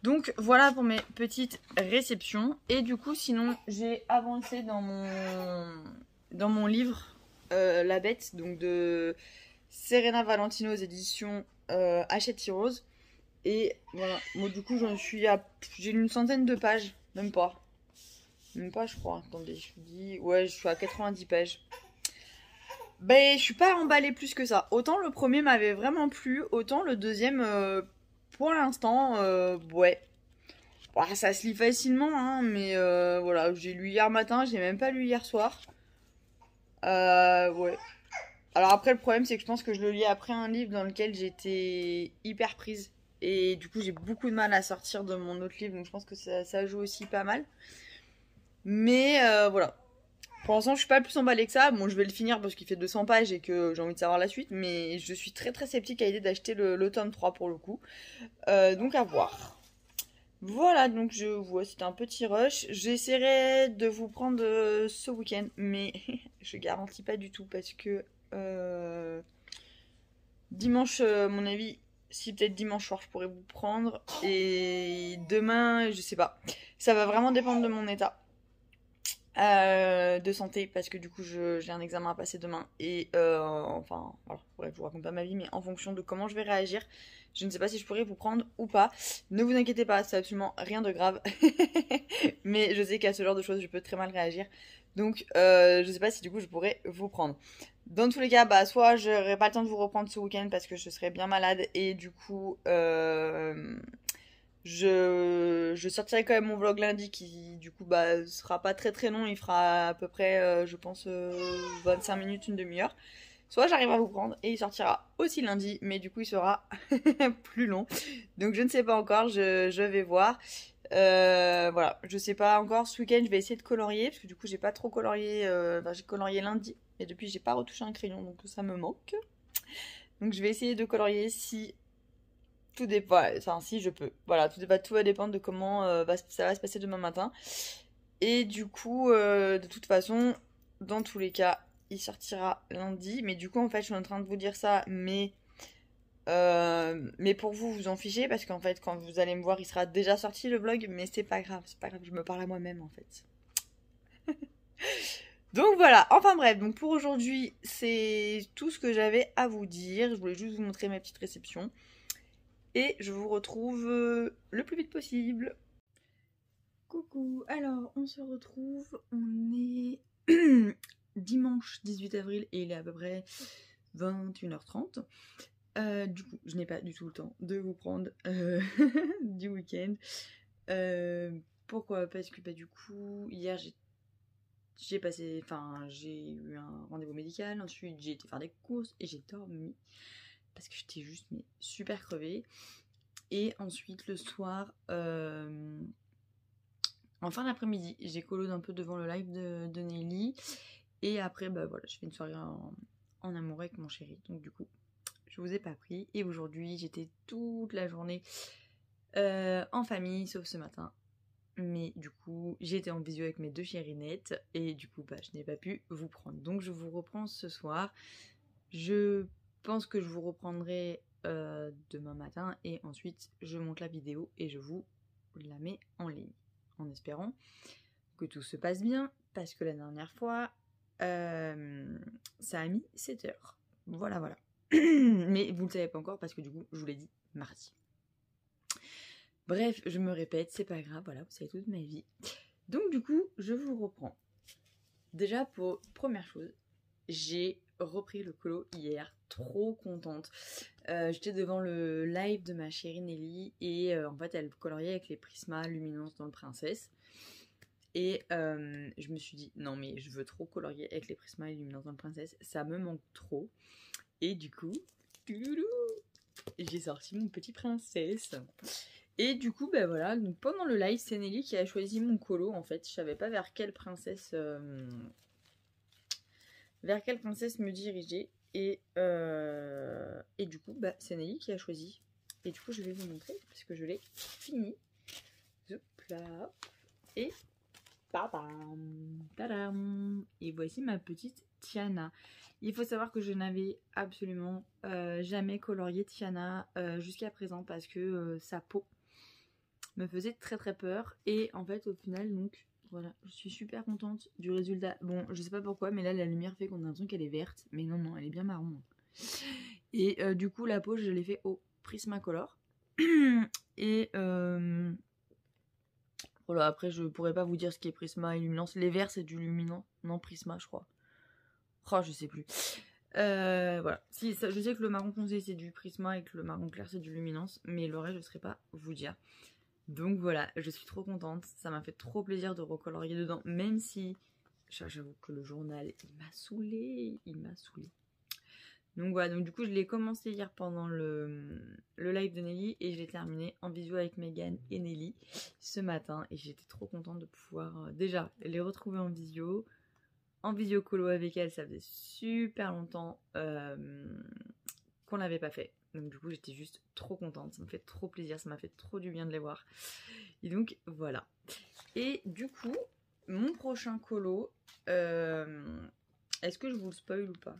Donc, voilà pour mes petites réceptions. Et du coup, sinon, j'ai avancé dans mon livre, La Bête, donc de Serena Valentino aux éditions Hachette Heroes. Et voilà, moi, du coup, j'en suis à... J'ai une centaine de pages, même pas. Même pas, je crois. Attendez, je vous dis... Ouais, je suis à 90 pages. Ben, je suis pas emballée plus que ça. Autant le premier m'avait vraiment plu, autant le deuxième, pour l'instant, ouais. Bah, ça se lit facilement, hein, mais voilà, j'ai lu hier matin, j'ai même pas lu hier soir. Ouais. Alors après, le problème, c'est que je pense que je le lis après un livre dans lequel j'étais hyper prise. Et du coup, j'ai beaucoup de mal à sortir de mon autre livre, donc je pense que ça joue aussi pas mal. Mais voilà. Pour l'instant, je suis pas plus emballée que ça. Bon, je vais le finir parce qu'il fait 200 pages et que j'ai envie de savoir la suite. Mais je suis très très sceptique à l'idée d'acheter le tome 3 pour le coup. Donc à voir. Voilà, donc je vois, c'était un petit rush. J'essaierai de vous prendre ce week-end. Mais je garantis pas du tout parce que dimanche, à mon avis, si peut-être dimanche soir, je pourrais vous prendre. Et demain, je sais pas. Ça va vraiment dépendre de mon état. De santé parce que du coup j'ai un examen à passer demain et enfin voilà, bref, je vous raconte pas ma vie mais en fonction de comment je vais réagir je ne sais pas si je pourrais vous prendre ou pas. Ne vous inquiétez pas, c'est absolument rien de grave. Mais je sais qu'à ce genre de choses je peux très mal réagir, donc je sais pas si du coup je pourrais vous prendre. Dans tous les cas, bah soit j'aurai pas le temps de vous reprendre ce week-end parce que je serai bien malade et du coup je sortirai quand même mon vlog lundi qui du coup bah sera pas très très long, il fera à peu près je pense 25 minutes, une demi-heure. Soit j'arrive à vous prendre et il sortira aussi lundi, mais du coup il sera plus long. Donc je ne sais pas encore, je vais voir. Voilà, je sais pas encore, ce week-end je vais essayer de colorier, parce que du coup j'ai pas trop colorié, enfin, j'ai colorié lundi, et depuis j'ai pas retouché un crayon, donc ça me manque. Donc je vais essayer de colorier si... Tout dépend, enfin si je peux. Voilà, tout va dépendre de comment ça va se passer demain matin. Et du coup, de toute façon, dans tous les cas, il sortira lundi. Mais du coup, en fait, je suis en train de vous dire ça, mais pour vous, vous en fichez parce qu'en fait, quand vous allez me voir, il sera déjà sorti le vlog. Mais c'est pas grave, je me parle à moi-même en fait. Donc voilà, enfin bref, donc pour aujourd'hui, c'est tout ce que j'avais à vous dire. Je voulais juste vous montrer ma petite réception. Et je vous retrouve le plus vite possible. Coucou, alors on se retrouve, on est dimanche 18 avril et il est à peu près 21h30. Du coup, je n'ai pas du tout le temps de vous prendre du week-end. Pourquoi? Parce que bah, du coup, hier j'ai eu un rendez-vous médical, ensuite j'ai été faire des courses et j'ai dormi. Parce que j'étais juste mais, super crevée. Et ensuite le soir, en fin d'après-midi, j'ai colo un peu devant le live de Nelly. Et après, bah voilà, je fais une soirée en amour avec mon chéri. Donc du coup, je vous ai pas pris. Et aujourd'hui, j'étais toute la journée en famille, sauf ce matin. Mais du coup, j'étais en visio avec mes 2 chérinettes et du coup, je n'ai pas pu vous prendre. Donc, je vous reprends ce soir. Je pense que je vous reprendrai demain matin et ensuite, je monte la vidéo et je vous la mets en ligne. En espérant que tout se passe bien parce que la dernière fois, ça a mis 7 heures. Voilà. Mais vous ne le savez pas encore parce que du coup, je vous l'ai dit mardi. Bref, je me répète, c'est pas grave, voilà, vous savez toute ma vie. Donc du coup, je vous reprends. Déjà, pour première chose, j'ai repris le colo hier, trop contente. J'étais devant le live de ma chérie Nelly et en fait, elle coloriait avec les Prisma Luminance dans le Princesse. Et je me suis dit, non mais je veux trop colorier avec les Prisma et Luminance dans le Princesse, ça me manque trop. Et du coup, j'ai sorti mon petit Princesse. Et du coup, voilà, donc pendant le live, c'est Nelly qui a choisi mon colo, en fait. Je savais pas vers quelle princesse me diriger. Et du coup, c'est Nelly qui a choisi. Et du coup, je vais vous montrer, parce que je l'ai fini. Zoup là. Et tadam, tadam. Et voici ma petite Tiana. Il faut savoir que je n'avais absolument jamais colorié Tiana jusqu'à présent, parce que sa peau me faisait très très peur. Et en fait, au final, donc voilà, je suis super contente du résultat. Bon, je sais pas pourquoi, mais là la lumière fait qu'on a l'impression qu'elle est verte, mais non, elle est bien marron. Et du coup, la peau, je l'ai fait au Prismacolor. Et voilà, après je pourrais pas vous dire ce qui est Prisma et Luminance. Les verts c'est du Luminant, non Prisma je crois. Oh, je sais plus. Voilà, si, ça, je sais que le marron foncé c'est du Prisma et que le marron clair c'est du Luminance, mais le reste je ne saurais pas vous dire. Donc voilà, je suis trop contente, ça m'a fait trop plaisir de recolorier dedans, même si j'avoue que le journal il m'a saoulée. Donc voilà, donc du coup je l'ai commencé hier pendant le live de Nelly et je l'ai terminé en visio avec Megan et Nelly ce matin et j'étais trop contente de pouvoir déjà les retrouver en visio colo avec elles. Ça faisait super longtemps qu'on l'avait pas fait. Donc du coup j'étais juste trop contente, ça me fait trop plaisir, ça m'a fait trop du bien de les voir. Et donc voilà. Et du coup, mon prochain colo, est-ce que je vous le spoil ou pas?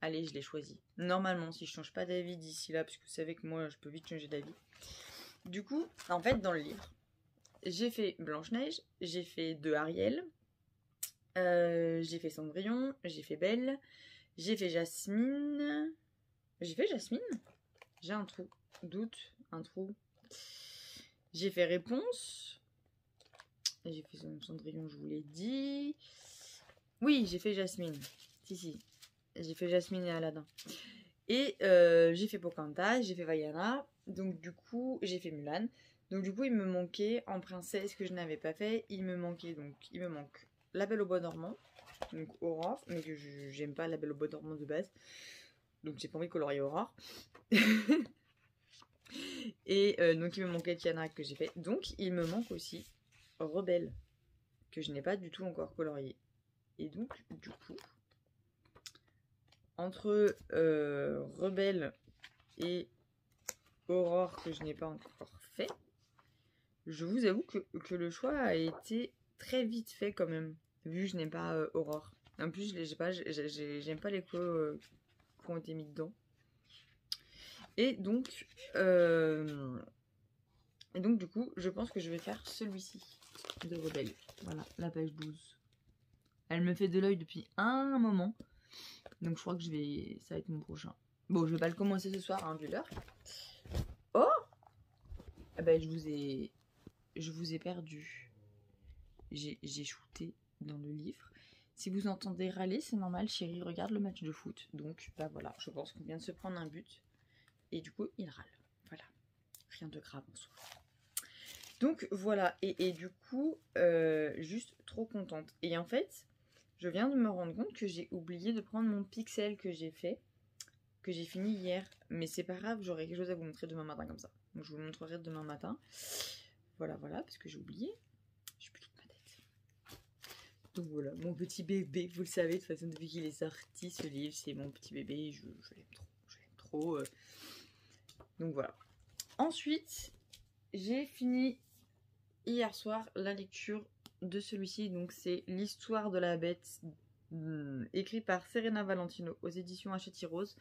Allez, je l'ai choisi. Normalement, si je change pas d'avis d'ici là, parce que vous savez que moi je peux vite changer d'avis. Du coup, en fait dans le livre, j'ai fait Blanche-Neige, j'ai fait de Ariel, j'ai fait Cendrillon, j'ai fait Belle, j'ai fait Jasmine. J'ai fait Jasmine? J'ai un trou. Doute, un trou. J'ai fait Réponse. J'ai fait Cendrillon, je vous l'ai dit. Oui, j'ai fait Jasmine. Si. J'ai fait Jasmine et Aladdin. Et j'ai fait Pocahontas, j'ai fait Vaiana. Donc du coup, j'ai fait Mulan. Donc du coup, il me manquait en princesse que je n'avais pas fait. Il me manque La Belle au Bois dormant. Donc Aurore, mais que j'aime pas La Belle au Bois dormant de base. Donc j'ai pas envie de colorier Aurore. Et donc il me manquait Tiana que j'ai fait. Donc il me manque aussi Rebelle, que je n'ai pas du tout encore colorié. Et donc du coup, entre Rebelle et Aurore que je n'ai pas encore fait, je vous avoue que le choix a été très vite fait quand même, vu que je n'ai pas Aurore. En plus, j'aime pas les colos qui ont été mis dedans. Et donc du coup, je pense que je vais faire celui-ci de Rebelle. Voilà, la page 12. Elle me fait de l'œil depuis un moment. Donc je crois que ça va être mon prochain. Bon, je vais pas le commencer ce soir, hein, vu l'heure. Oh, je vous ai perdu. J'ai shooté dans le livre. Si vous entendez râler, c'est normal, chérie regarde le match de foot. Donc voilà, je pense qu'on vient de se prendre un but. Et du coup, il râle. Voilà, rien de grave en soi. Donc voilà, et du coup, juste trop contente. Et en fait, je viens de me rendre compte que j'ai oublié de prendre mon pixel que j'ai fini hier. Mais c'est pas grave, j'aurai quelque chose à vous montrer demain matin comme ça. Donc je vous le montrerai demain matin. Voilà, parce que j'ai oublié. J'ai plus toute ma tête. Donc voilà, mon petit bébé, vous le savez, de toute façon, depuis qu'il est sorti, ce livre, c'est mon petit bébé, je l'aime trop. trop. Donc voilà. Ensuite, j'ai fini hier soir la lecture de celui-ci. Donc c'est L'Histoire de la Bête, écrit par Serena Valentino aux éditions Hachette Rose.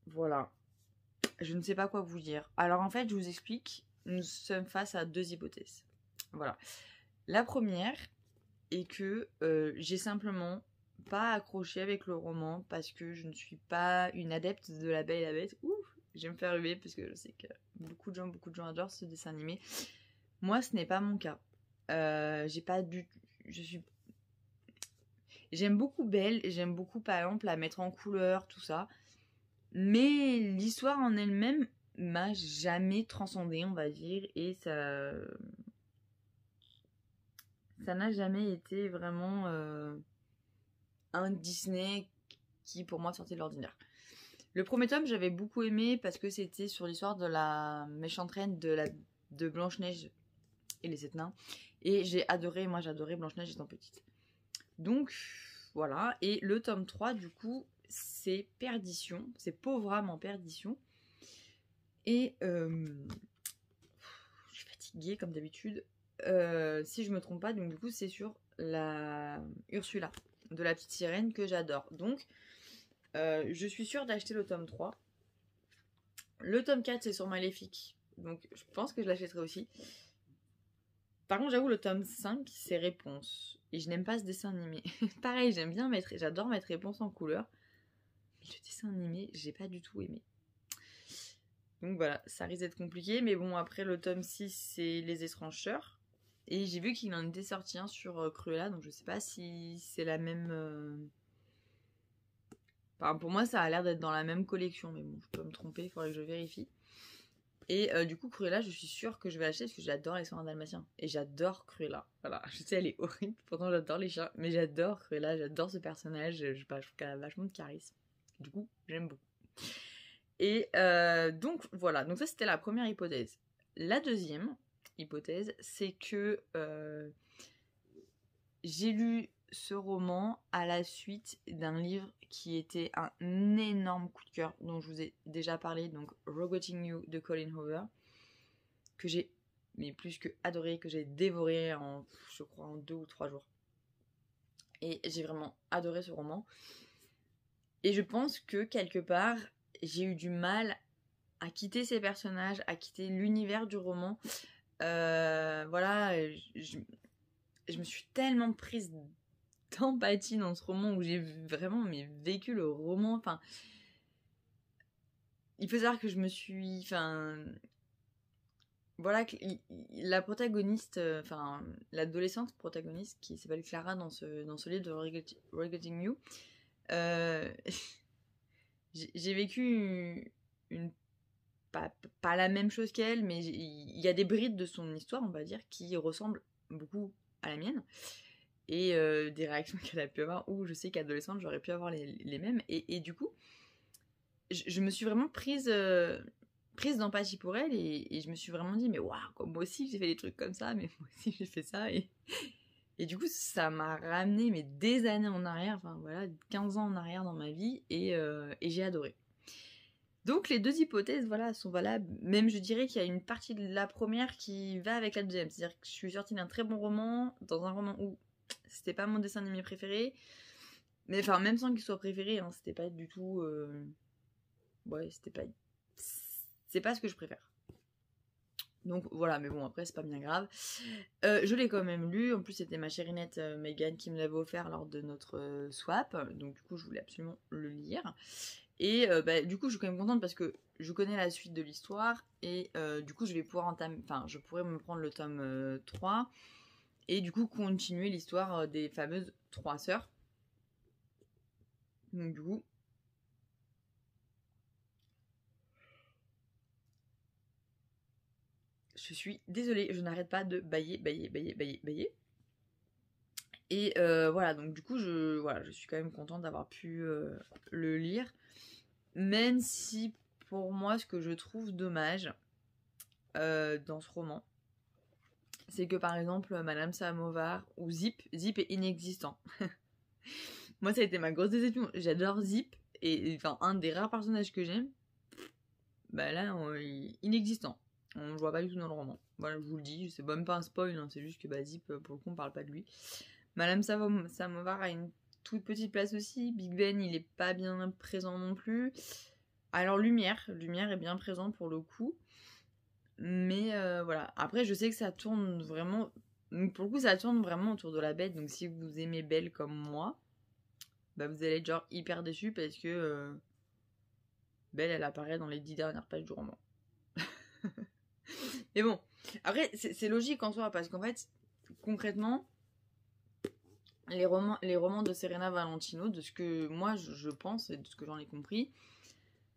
Voilà. Je ne sais pas quoi vous dire. Alors en fait, je vous explique. Nous sommes face à deux hypothèses. Voilà. La première est que j'ai simplement pas accroché avec le roman parce que je ne suis pas une adepte de La Belle et la Bête. Ouf, je vais me faire huer parce que je sais que beaucoup de gens adorent ce dessin animé. Moi, ce n'est pas mon cas. J'ai pas du... J'aime beaucoup Belle, j'aime beaucoup par exemple la mettre en couleur, tout ça. Mais l'histoire en elle-même m'a jamais transcendée, on va dire, et ça n'a jamais été vraiment un Disney qui pour moi sortait de l'ordinaire. Le premier tome j'avais beaucoup aimé parce que c'était sur l'histoire de la méchante reine de Blanche-Neige et les 7 nains, et j'ai adoré, moi j'adorais Blanche-Neige étant petite. Donc voilà, et le tome 3 du coup c'est Perdition, c'est Pauvre âme en perdition. Et je suis fatiguée comme d'habitude. Si je me trompe pas, donc du coup c'est sur la Ursula de la petite sirène que j'adore. Donc je suis sûre d'acheter le tome 3. Le tome 4 c'est sur Maléfique, donc je pense que je l'achèterai aussi. Par contre j'avoue le tome 5 c'est Réponse. Et je n'aime pas ce dessin animé. Pareil, j'adore mettre Réponse en couleur. Mais le dessin animé, j'ai pas du tout aimé. Donc voilà, ça risque d'être compliqué. Mais bon, après le tome 6, c'est Les Étrancheurs. Et j'ai vu qu'il en était sorti un sur Cruella. Donc je sais pas si c'est la même... Enfin, pour moi, ça a l'air d'être dans la même collection. Mais bon, je peux me tromper, il faudrait que je vérifie. Et du coup, Cruella, je suis sûre que je vais l'acheter parce que j'adore les soins dalmatiens. Et j'adore Cruella. Voilà, je sais, elle est horrible. Pourtant, j'adore les chiens. Mais j'adore Cruella, j'adore ce personnage. Je trouve qu'elle a vachement de charisme. Du coup, j'aime beaucoup. Et donc voilà, donc ça c'était la première hypothèse. La deuxième hypothèse, c'est que j'ai lu ce roman à la suite d'un livre qui était un énorme coup de cœur dont je vous ai déjà parlé, donc Regretting You de Colleen Hoover, que j'ai mais plus que adoré, que j'ai dévoré en, je crois, en 2 ou 3 jours. Et j'ai vraiment adoré ce roman. Et je pense que quelque part, j'ai eu du mal à quitter ces personnages, à quitter l'univers du roman. Voilà, je me suis tellement prise d'empathie dans ce roman où j'ai vraiment vécu le roman. Enfin, il faut savoir que je me suis... Enfin, voilà, la protagoniste, enfin, l'adolescente protagoniste qui s'appelle Clara dans ce livre de Regretting You, j'ai vécu pas la même chose qu'elle, mais il y a des brides de son histoire, on va dire, qui ressemblent beaucoup à la mienne. Et des réactions qu'elle a pu avoir, où je sais qu'adolescente, j'aurais pu avoir les mêmes. Et du coup, je me suis vraiment prise d'empathie pour elle, et je me suis vraiment dit, mais waouh, moi aussi j'ai fait des trucs comme ça, mais moi aussi j'ai fait ça. Et du coup, ça m'a ramené des années en arrière, enfin voilà, 15 ans en arrière dans ma vie, et j'ai adoré. Donc les deux hypothèses, voilà, sont valables. Même je dirais qu'il y a une partie de la première qui va avec la deuxième. C'est-à-dire que je suis sortie d'un très bon roman, dans un roman où c'était pas mon dessin animé préféré. Mais enfin, même sans qu'il soit préféré, hein, c'était pas du tout... Ouais, c'était pas... C'est pas ce que je préfère. Donc voilà, mais bon, après c'est pas bien grave. Je l'ai quand même lu. En plus, c'était ma chérinette Megan qui me l'avait offert lors de notre swap. Donc du coup, je voulais absolument le lire. Et du coup, je suis quand même contente parce que je connais la suite de l'histoire. Et du coup, je vais pouvoir je pourrais me prendre le tome 3. Et du coup, continuer l'histoire des fameuses 3 sœurs. Donc du coup... Je suis désolée, je n'arrête pas de bailler. Et voilà, donc du coup, je suis quand même contente d'avoir pu le lire. Même si, pour moi, ce que je trouve dommage dans ce roman, c'est que, par exemple, Madame Samovar ou Zip est inexistant. Moi, ça a été ma grosse déception. J'adore Zip, et enfin, un des rares personnages que j'aime, bah là, inexistant. On le voit pas du tout dans le roman. Voilà, je vous le dis, c'est même pas un spoil, hein, c'est juste que bah, Zip, pour le coup, on parle pas de lui. Madame Samovar a une toute petite place aussi. Big Ben, il est pas bien présent non plus. Alors Lumière est bien présent pour le coup. Mais voilà. Après, je sais que ça tourne vraiment... Pour le coup, ça tourne vraiment autour de la Bête. Donc si vous aimez Belle comme moi, bah vous allez être genre hyper déçus parce que Belle, elle apparaît dans les 10 dernières pages du roman. Mais bon, après, c'est logique en soi parce qu'en fait, concrètement, les romans de Serena Valentino, de ce que moi je pense et de ce que j'en ai compris,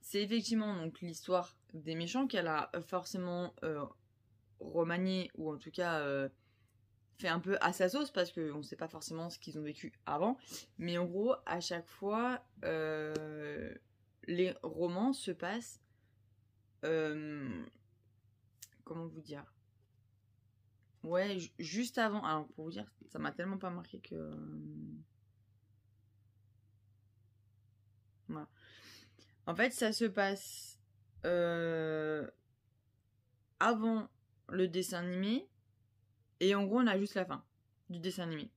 c'est effectivement donc l'histoire des méchants qu'elle a forcément remanié, ou en tout cas fait un peu à sa sauce, parce qu'on ne sait pas forcément ce qu'ils ont vécu avant. Mais en gros, à chaque fois, les romans se passent... comment vous dire? Ouais, juste avant... Alors, pour vous dire, ça m'a tellement pas marqué que... Voilà. En fait, ça se passe avant le dessin animé, et en gros, on a juste la fin du dessin animé.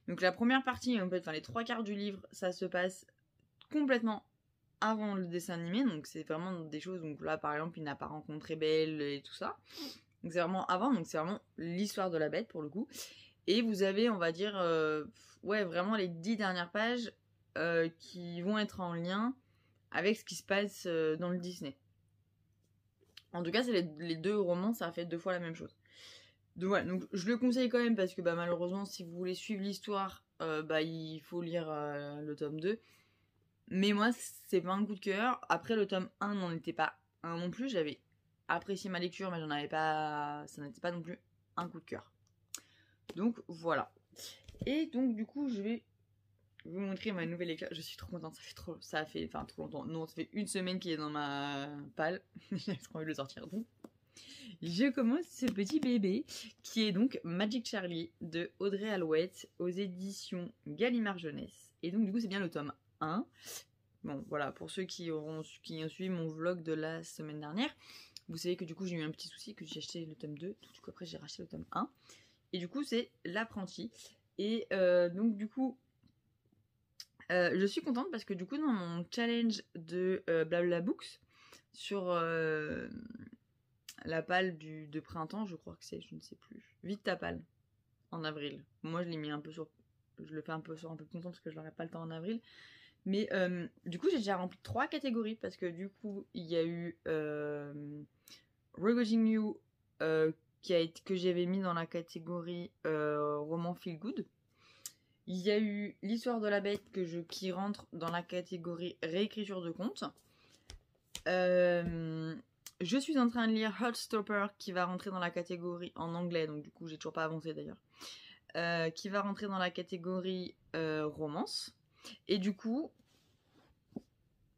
Donc la première partie, en fait, enfin les 3/4 du livre, ça se passe complètement avant le dessin animé. Donc c'est vraiment des choses, donc là par exemple, il n'a pas rencontré Belle et tout ça. Donc c'est vraiment avant, donc c'est vraiment l'histoire de la Bête pour le coup. Et vous avez, on va dire, ouais, vraiment les 10 dernières pages qui vont être en lien avec ce qui se passe dans le Disney. En tout cas, c'est les deux romans, ça a fait 2 fois la même chose. Donc voilà, donc je le conseille quand même parce que bah, malheureusement, si vous voulez suivre l'histoire, bah, il faut lire le tome 2. Mais moi, c'est pas un coup de cœur. Après, le tome 1 n'en était pas un non plus. J'avais apprécié ma lecture, mais j'en avais pas. Ça n'était pas non plus un coup de cœur. Donc voilà. Et donc, du coup, je vais vous montrer ma nouvelle éclat. Je suis trop contente. Ça a fait trop longtemps. Non, ça fait 1 semaine qu'il est dans ma palle. J'ai trop envie de le sortir. Donc, je commence ce petit bébé qui est donc Magic Charlie de Audrey Alouette aux éditions Gallimard Jeunesse. Et donc, du coup, c'est bien le tome 1. Bon, voilà, pour ceux qui ont suivi mon vlog de la semaine dernière, vous savez que du coup, j'ai eu un petit souci, que j'ai acheté le tome 2. Du coup, après, j'ai racheté le tome 1. Et du coup, c'est l'apprenti. Et donc, du coup, je suis contente parce que du coup, dans mon challenge de Blabla Books, sur la palle de printemps, je crois que c'est, je ne sais plus. Vite ta palle, en avril. Moi, je l'ai mis un peu sur... Je le fais un peu sur un peu plus longtemps parce que je n'aurai pas le temps en avril. Mais du coup, j'ai déjà rempli 3 catégories parce que du coup, il y a eu Regretting You que j'avais mis dans la catégorie roman feel good. Il y a eu L'histoire de la Bête qui rentre dans la catégorie réécriture de conte. Je suis en train de lire Heartstopper qui va rentrer dans la catégorie en anglais, donc du coup j'ai toujours pas avancé d'ailleurs, qui va rentrer dans la catégorie romance. Et du coup,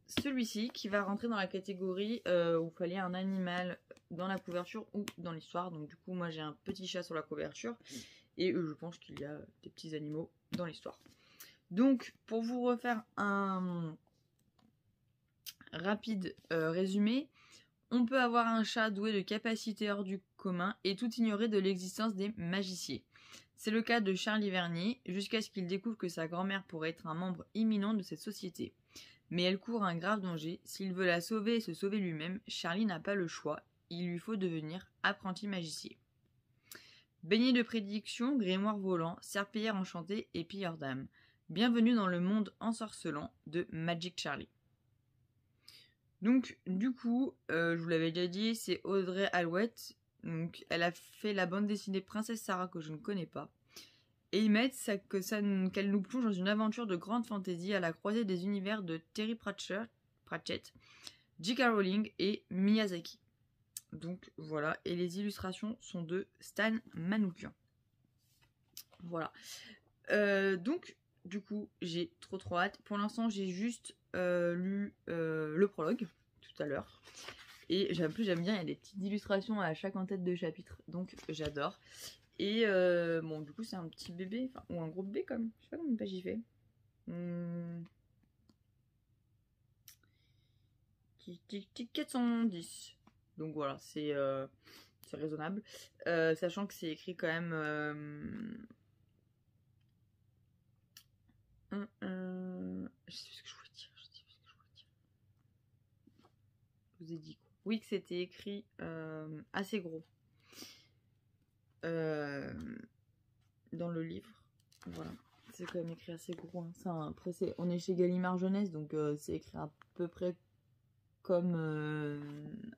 celui-ci qui va rentrer dans la catégorie où il fallait un animal dans la couverture ou dans l'histoire. Donc du coup, moi j'ai un petit chat sur la couverture et je pense qu'il y a des petits animaux dans l'histoire. Donc pour vous refaire un rapide résumé, on peut avoir un chat doué de capacités hors du commun et tout ignorer de l'existence des magiciers. C'est le cas de Charlie Vernier, jusqu'à ce qu'il découvre que sa grand-mère pourrait être un membre imminent de cette société. Mais elle court un grave danger. S'il veut la sauver et se sauver lui-même, Charlie n'a pas le choix. Il lui faut devenir apprenti magicien. Baigné de prédictions, grimoire volant, serpillière enchantée et pilleur d'âme. Bienvenue dans le monde ensorcelant de Magic Charlie. Donc, du coup, je vous l'avais déjà dit, c'est Audrey Alouette. Donc, elle a fait la bande dessinée Princesse Sarah que je ne connais pas. Et ils mettent qu'elle nous plonge dans une aventure de grande fantaisie à la croisée des univers de Terry Pratchett, J.K. Rowling et Miyazaki. Donc voilà, et les illustrations sont de Stan Manoukian. Voilà. Donc, du coup, j'ai trop hâte. Pour l'instant, j'ai juste lu le prologue tout à l'heure. Et en plus, j'aime bien, il y a des petites illustrations à chaque en-tête de chapitre. Donc, j'adore. Et bon, du coup, c'est un petit bébé, ou un gros bébé, comme. Je sais pas combien de pages il fait. $410. Donc voilà, c'est raisonnable. Sachant que c'est écrit quand même... je sais plus ce que je voulais dire. Je vous ai dit quoi? Oui, que c'était écrit assez gros. Dans le livre. Voilà. C'est quand même écrit assez gros. Hein. Ça, après, on est chez Gallimard Jeunesse, donc c'est écrit à peu près comme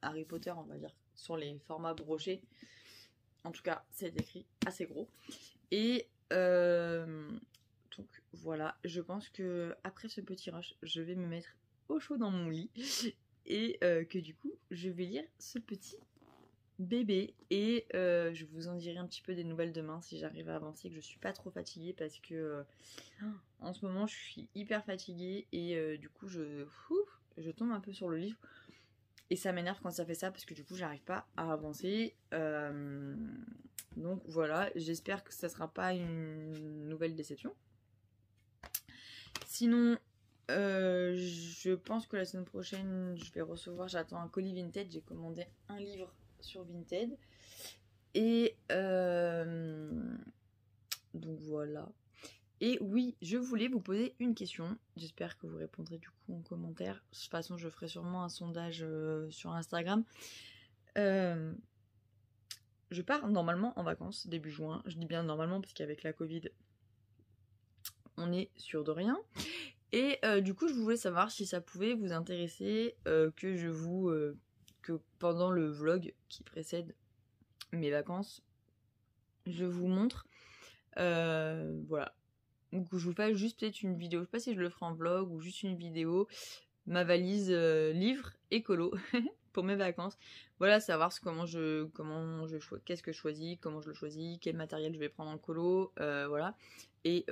Harry Potter, on va dire, sur les formats brochés. En tout cas, c'est écrit assez gros. Et donc voilà, je pense que après ce petit rush, je vais me mettre au chaud dans mon lit et que du coup, je vais lire ce petit bébé et je vous en dirai un petit peu des nouvelles demain si j'arrive à avancer, que je suis pas trop fatiguée parce que en ce moment je suis hyper fatiguée et du coup je tombe un peu sur le livre et ça m'énerve quand ça fait ça parce que du coup j'arrive pas à avancer. Donc voilà, j'espère que ça sera pas une nouvelle déception. Sinon je pense que la semaine prochaine je vais recevoir, j'attends un colis Vinted, j'ai commandé un livre sur Vinted et donc voilà. Et oui, je voulais vous poser une question, j'espère que vous répondrez du coup en commentaire. De toute façon je ferai sûrement un sondage sur Instagram. Je pars normalement en vacances début juin, je dis bien normalement parce qu'avec la Covid on est sûr de rien. Et du coup je voulais savoir si ça pouvait vous intéresser que pendant le vlog qui précède mes vacances, je vous montre, voilà, ou que je vous fasse juste peut-être une vidéo, je sais pas si je le ferai en vlog ou juste une vidéo, ma valise livre écolo pour mes vacances. Voilà, savoir qu'est-ce que je choisis, comment je le choisis, quel matériel je vais prendre en colo, voilà, et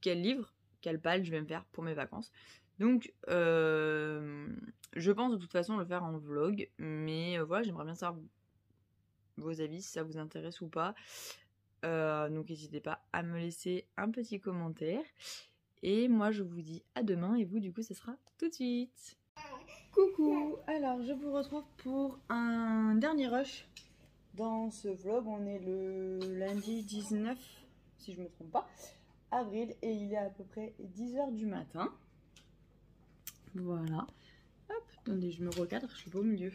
quel livre, quelle palle je vais me faire pour mes vacances. Donc je pense de toute façon le faire en vlog, mais voilà, j'aimerais bien savoir vos avis, si ça vous intéresse ou pas. Donc n'hésitez pas à me laisser un petit commentaire. Et moi je vous dis à demain et vous du coup ce sera tout de suite. Coucou, alors je vous retrouve pour un dernier rush dans ce vlog. On est le lundi 19, si je me trompe pas, avril, et il est à peu près 10h du matin. Voilà. Hop, attendez, je me recadre, je suis pas au milieu.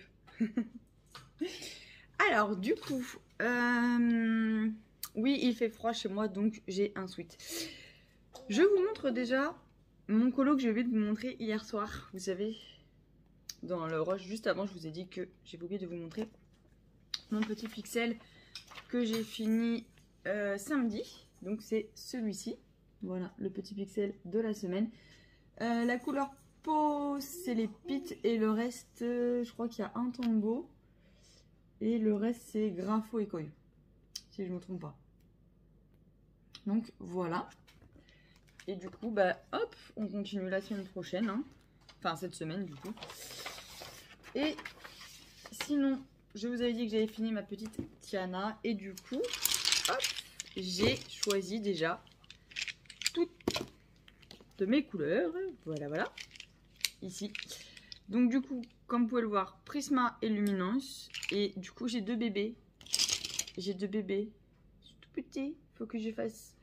Alors du coup, oui il fait froid chez moi donc j'ai un sweat. Je vous montre déjà mon colo que je vais vous montrer hier soir. Vous savez, dans le rush juste avant je vous ai dit que j'ai oublié de vous montrer mon petit pixel que j'ai fini samedi. Donc c'est celui-ci. Voilà le petit pixel de la semaine. La couleur peau c'est les pits et le reste je crois qu'il y a un tombeau. Et le reste c'est Grafo et Koi, si je me trompe pas. Donc voilà. Et du coup bah hop, on continue la semaine prochaine, hein. Enfin cette semaine du coup. Et sinon je vous avais dit que j'avais fini ma petite Tiana. Et du coup hop, j'ai choisi déjà toutes de mes couleurs. Voilà voilà. Ici. Donc du coup comme vous pouvez le voir, Prisma et Luminance. Et du coup j'ai deux bébés. J'ai deux bébés. C'est tout petit. Faut que je fasse.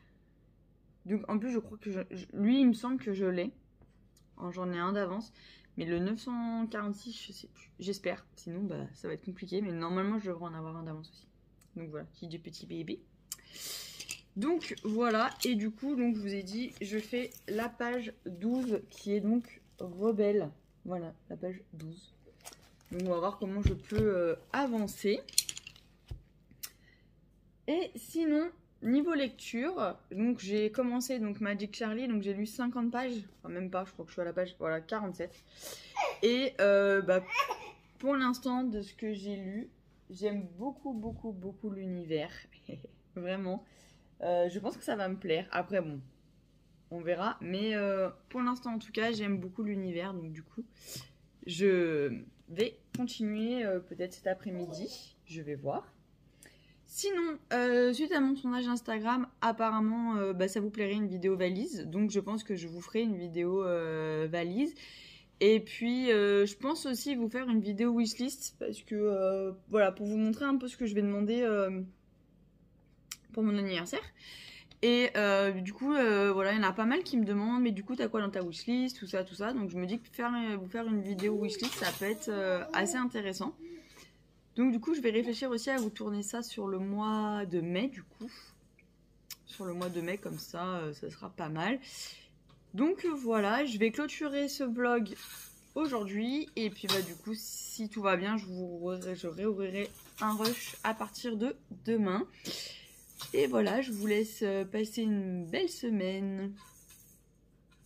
Donc en plus je crois que lui il me semble que je l'ai. J'en ai un d'avance. Mais le 946 je sais plus. J'espère. Sinon bah ça va être compliqué. Mais normalement je devrais en avoir un d'avance aussi. Donc voilà, j'ai deux petits bébés. Donc voilà. Et du coup donc je vous ai dit je fais la page 12 qui est donc Rebelle. Voilà la page 12. Donc on va voir comment je peux avancer. Et sinon, niveau lecture, donc j'ai commencé donc Magic Charlie, donc j'ai lu 50 pages. Enfin même pas, je crois que je suis à la page voilà, 47. Et bah, pour l'instant, de ce que j'ai lu, j'aime beaucoup l'univers. Vraiment. Je pense que ça va me plaire. Après bon, on verra. Mais pour l'instant en tout cas, j'aime beaucoup l'univers. Donc du coup, je vais continuer peut-être cet après-midi. Je vais voir. Sinon, suite à mon sondage Instagram, apparemment ça vous plairait une vidéo valise. Donc je pense que je vous ferai une vidéo valise. Et puis je pense aussi vous faire une vidéo wishlist. Parce que voilà, pour vous montrer un peu ce que je vais demander pour mon anniversaire. Et du coup, voilà, il y en a pas mal qui me demandent, mais du coup, t'as quoi dans ta wishlist, tout ça, tout ça. Donc je me dis que vous faire une vidéo wishlist, ça peut être assez intéressant. Donc du coup, je vais réfléchir aussi à vous tourner ça sur le mois de mai, du coup. Sur le mois de mai, comme ça, ça sera pas mal. Donc voilà, je vais clôturer ce vlog aujourd'hui. Et puis bah du coup, si tout va bien, je réouvrirai un rush à partir de demain. Et voilà, je vous laisse passer une belle semaine.